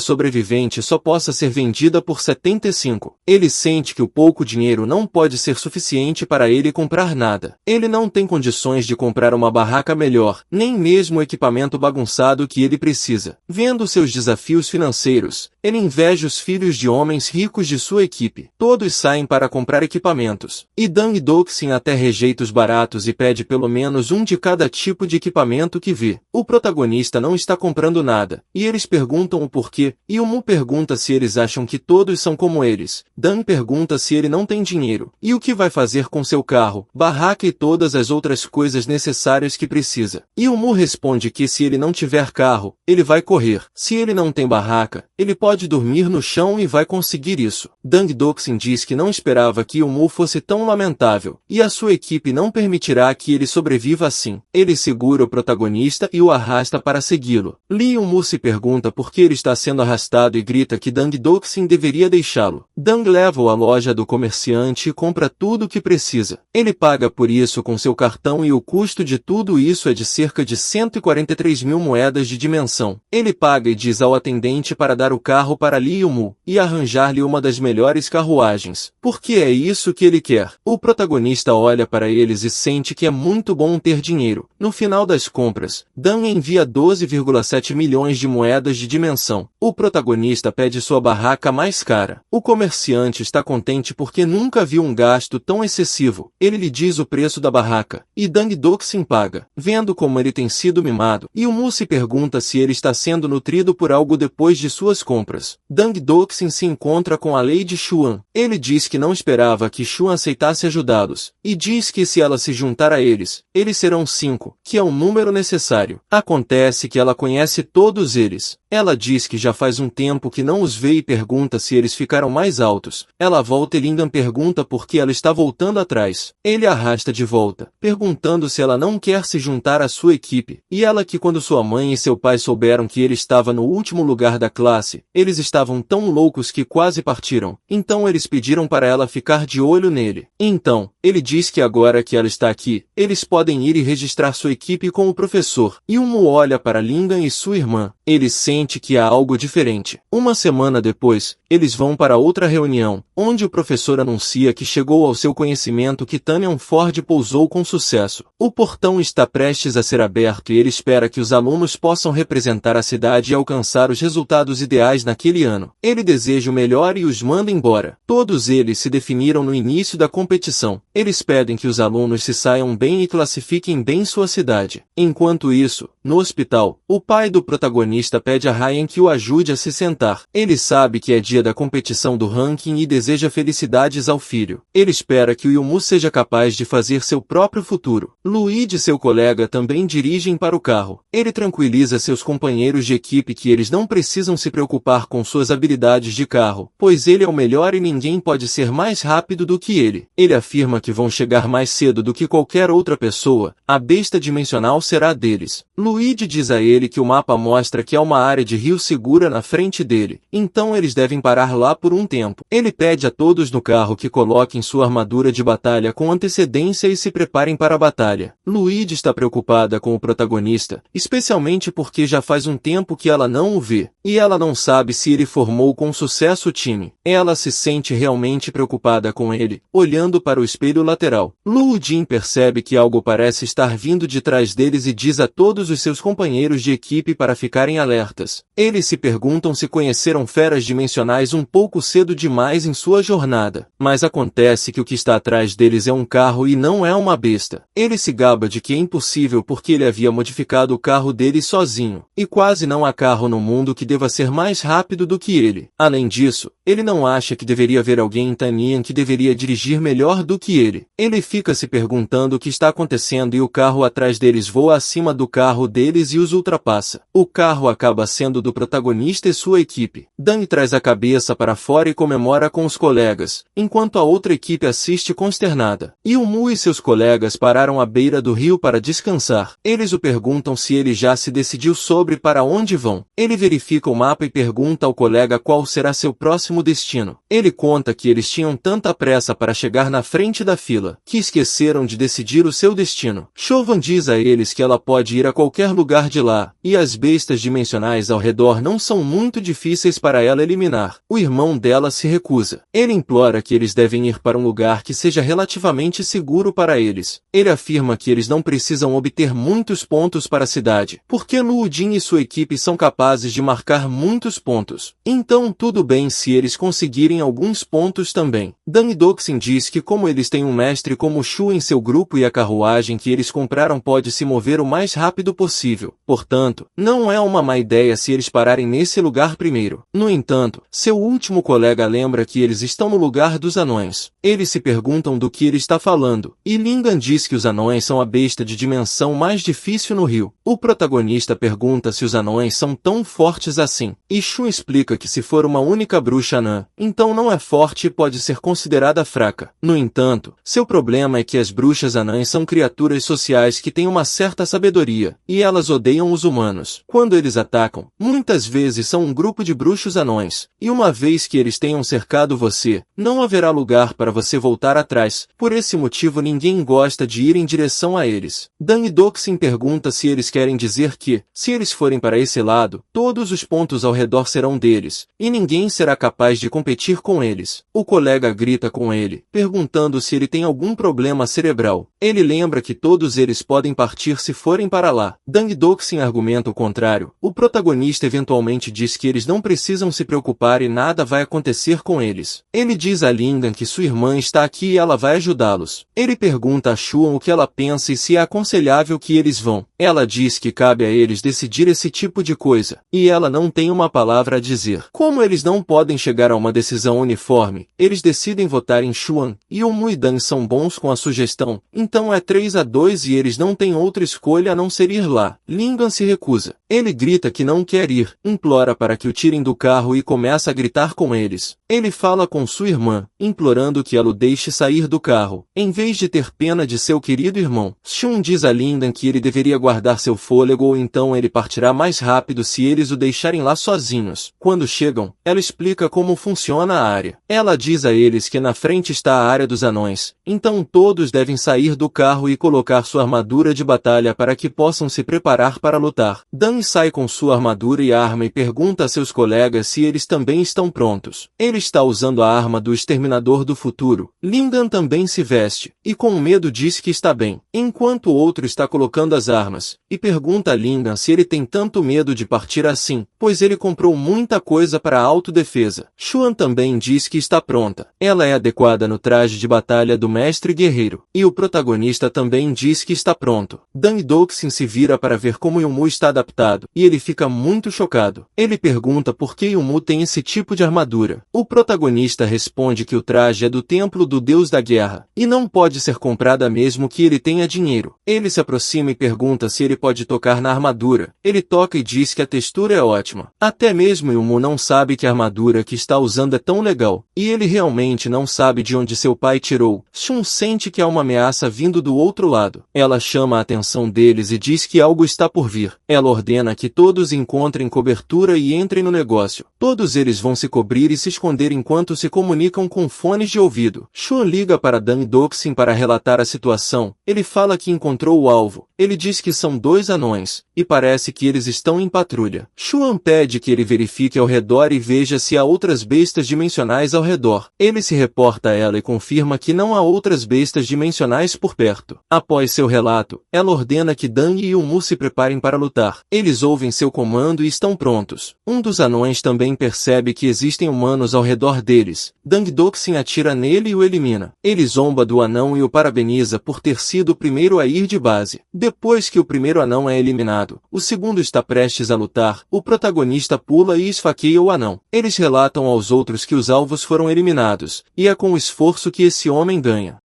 sobrevivente só possa ser vendida por 75. Ele sente que o pouco dinheiro não pode ser suficiente para ele comprar nada. Ele não tem condições de comprar uma barraca melhor, nem mesmo o equipamento bagunçado que ele precisa. Vendo seus desafios financeiros, ele inveja os filhos de homens ricos de sua equipe. Todos saem para comprar equipamentos. E Dang Doxin até rejeita os baratos e pede pelo menos um de cada tipo de equipamento que vê. O protagonista não está comprando nada, e eles perguntam o porquê, e o Mu pergunta se eles acham que todos são como eles. Dan pergunta se ele não tem dinheiro, e o que vai fazer com seu carro, barraca e todas as outras coisas necessárias que precisa. E o Mu responde que se ele não tiver carro, ele vai correr. Se ele não tem barraca, ele pode dormir no chão e vai conseguir isso. Dang Doxin diz que não esperava que o Mu fosse tão lamentável, e a sua equipe não permitirá que ele sobreviva assim. Ele segura o protagonista e o arrasta para segui-lo. Lee Mu se pergunta por que ele está sendo arrastado e grita que Dang Doxin deveria deixá-lo. Dang leva-o à loja do comerciante e compra tudo o que precisa. Ele paga por isso com seu cartão e o custo de tudo isso é de cerca de 143.000 moedas de dimensão. Ele paga e diz ao atendente para dar o carro para Lee Mu e arranjar-lhe uma das melhores carruagens, porque é isso que ele quer. O protagonista olha para eles e sente que é muito bom ter dinheiro. No final das compras, Dan envia 12,7 milhões de moedas de dimensão. O protagonista pede sua barraca mais cara. O comerciante está contente porque nunca viu um gasto tão excessivo. Ele lhe diz o preço da barraca, e Dang Doxin paga, vendo como ele tem sido mimado. E o Mu se pergunta se ele está sendo nutrido por algo depois de suas compras. Dang Doxin se encontra com a Lady Xuan. Ele diz que não esperava que Xuan aceitasse ajudá-los, e diz que se ela se juntar a eles serão 5, que é o número necessário. Acontece que ela conhece todos eles. Ela diz que já faz um tempo que não os vê e pergunta se eles ficaram mais altos. Ela volta e Lindan pergunta por que ela está voltando atrás. Ele arrasta de volta, perguntando se ela não quer se juntar à sua equipe. E ela que quando sua mãe e seu pai souberam que ele estava no último lugar da classe, eles estavam tão loucos que quase partiram. Então eles pediram para ela ficar de olho nele. Então, ele diz que agora que ela está aqui, eles podem ir e registrar sua equipe com o professor. E o Mu olha para Lindan e sua irmã. Ele sente que há algo diferente. Uma semana depois, eles vão para outra reunião, onde o professor anuncia que chegou ao seu conhecimento que Tanian Ford pousou com sucesso. O portão está prestes a ser aberto e ele espera que os alunos possam representar a cidade e alcançar os resultados ideais naquele ano. Ele deseja o melhor e os manda embora. Todos eles se definiram no início da competição. Eles pedem que os alunos se saiam bem e classifiquem bem sua cidade. Enquanto isso, no hospital, o pai do protagonista pede a Ryan que o ajude a se sentar. Ele sabe que é dia da competição do ranking e deseja felicidades ao filho. Ele espera que o Yumu seja capaz de fazer seu próprio futuro. Luigi e seu colega também dirigem para o carro. Ele tranquiliza seus companheiros de equipe que eles não precisam se preocupar com suas habilidades de carro, pois ele é o melhor e ninguém pode ser mais rápido do que ele. Ele afirma que vão chegar mais cedo do que qualquer outra pessoa. A besta dimensional será deles. Luigi diz a ele que o mapa mostra que há uma área de rio segura na frente dele, então eles devem parar lá por um tempo. Ele pede a todos no carro que coloquem sua armadura de batalha com antecedência e se preparem para a batalha. Luigi está preocupada com o protagonista, especialmente porque já faz um tempo que ela não o vê, e ela não sabe se ele formou com sucesso o time. Ela se sente realmente preocupada com ele, olhando para o espelho lateral. Luigi percebe que algo parece estar vindo de trás deles e diz a todos os seus companheiros de equipe para ficarem alertas. Eles se perguntam se conheceram feras dimensionais um pouco cedo demais em sua jornada, mas acontece que o que está atrás deles é um carro e não é uma besta. Ele se gaba de que é impossível porque ele havia modificado o carro dele sozinho, e quase não há carro no mundo que deva ser mais rápido do que ele. Além disso, ele não acha que deveria haver alguém em Tanian que deveria dirigir melhor do que ele. Ele fica se perguntando o que está acontecendo e o carro atrás deles voa acima do carro carro deles e os ultrapassa. O carro acaba sendo do protagonista e sua equipe. Dan traz a cabeça para fora e comemora com os colegas, enquanto a outra equipe assiste consternada. Yu-Mu e seus colegas pararam à beira do rio para descansar. Eles o perguntam se ele já se decidiu sobre para onde vão. Ele verifica o mapa e pergunta ao colega qual será seu próximo destino. Ele conta que eles tinham tanta pressa para chegar na frente da fila, que esqueceram de decidir o seu destino. Chauvin diz a eles que ela pode ir a qualquer lugar de lá, e as bestas dimensionais ao redor não são muito difíceis para ela eliminar. O irmão dela se recusa. Ele implora que eles devem ir para um lugar que seja relativamente seguro para eles. Ele afirma que eles não precisam obter muitos pontos para a cidade, porque Luudin e sua equipe são capazes de marcar muitos pontos. Então tudo bem se eles conseguirem alguns pontos também. Dan Doxin diz que como eles têm um mestre como Shu em seu grupo e a carruagem que eles compraram pode se mover o mais rápido possível, portanto, não é uma má ideia se eles pararem nesse lugar primeiro. No entanto, seu último colega lembra que eles estão no lugar dos anões. Eles se perguntam do que ele está falando, e Lingan diz que os anões são a besta de dimensão mais difícil no rio. O protagonista pergunta se os anões são tão fortes assim, e Shu explica que se for uma única bruxa anã, então não é forte e pode ser considerada fraca. No entanto, seu problema é que as bruxas anãs são criaturas sociais que têm uma certa sabedoria, e elas odeiam os humanos. Quando eles atacam, muitas vezes são um grupo de bruxos anões, e uma vez que eles tenham cercado você, não haverá lugar para você voltar atrás. Por esse motivo ninguém gosta de ir em direção a eles. Dan Doxin pergunta se eles querem dizer que, se eles forem para esse lado, todos os pontos ao redor serão deles, e ninguém será capaz de competir com eles. O colega grita com ele, perguntando se ele tem algum problema cerebral. Ele lembra que todos eles podem partir se forem para lá. Dan Doxin argumenta o contrário. O protagonista eventualmente diz que eles não precisam se preocupar e nada vai acontecer com eles. Ele diz a Lingan que sua irmã está aqui e ela vai ajudá-los. Ele pergunta a Shuan o que ela pensa e se é aconselhável que eles vão. Ela diz que cabe a eles decidir esse tipo de coisa, e ela não tem uma palavra a dizer. Como eles não podem chegar a uma decisão uniforme, eles decidem votar em Shuan, e Yu-Mu e Dan são bons com a sugestão, então é 3-2 e eles não têm outra escolha a não ser ir lá. Lingan se recusa. Ele grita que não quer ir, implora para que o tirem do carro e começa a gritar com eles. Ele fala com sua irmã, implorando que ela o deixe sair do carro, em vez de ter pena de seu querido irmão. Shun diz a Lindan que ele deveria guardar seu fôlego ou então ele partirá mais rápido se eles o deixarem lá sozinhos. Quando chegam, ela explica como funciona a área. Ela diz a eles que na frente está a área dos anões, então todos devem sair do carro e colocar sua armadura de batalha para que possam se preparar para lutar. Dan sai com sua armadura e arma e pergunta a seus colegas se eles também estão prontos. Ele está usando a arma do Exterminador do Futuro. Lindan também se veste, e com medo diz que está bem, enquanto o outro está colocando as armas, e pergunta a Lindan se ele tem tanto medo de partir assim, pois ele comprou muita coisa para a autodefesa. Xuan também diz que está pronta. Ela é adequada no traje de batalha do mestre guerreiro, e o protagonista também diz que está pronto. Dan Doxin se vira para ver como Yu-Mu está adaptado, e ele fica muito chocado. Ele pergunta por que Yu-Mu tem esse tipo de armadura. O protagonista responde que o traje é do templo do deus da guerra, e não pode ser comprada mesmo que ele tenha dinheiro. Ele se aproxima e pergunta se ele pode tocar na armadura. Ele toca e diz que a textura é ótima. Até mesmo Yu-Mu não sabe que a armadura que está usando é tão legal, e ele realmente não sabe de onde seu pai tirou. Shun sente que há uma ameaça vindo do outro lado. Ela chama a atenção deles e diz que algo está por vir. Ela ordena que todos encontrem cobertura e entrem no negócio. Todos eles vão se cobrir e se esconder enquanto se comunicam com fones de ouvido. Shun liga para Dan Doxin para relatar a situação. Ele fala que encontrou o alvo. Ele diz que são 2 anões, e parece que eles estão em patrulha. Xuan pede que ele verifique ao redor e veja se há outras bestas dimensionais ao redor. Ele se reporta a ela e confirma que não há outras bestas dimensionais por perto. Após seu relato, ela ordena que Dan e Yu-Mu se preparem para lutar. Eles ouvem seu comando e estão prontos. Um dos anões também percebe que existem humanos ao redor deles. Dan Doxin atira nele e o elimina. Ele zomba do anão e o parabeniza por ter sido o primeiro a ir de base. Depois que o primeiro anão é eliminado, o segundo está prestes a lutar, o protagonista pula e esfaqueia o anão. Eles relatam aos outros que os alvos foram eliminados, e é com o esforço que esse homem ganha.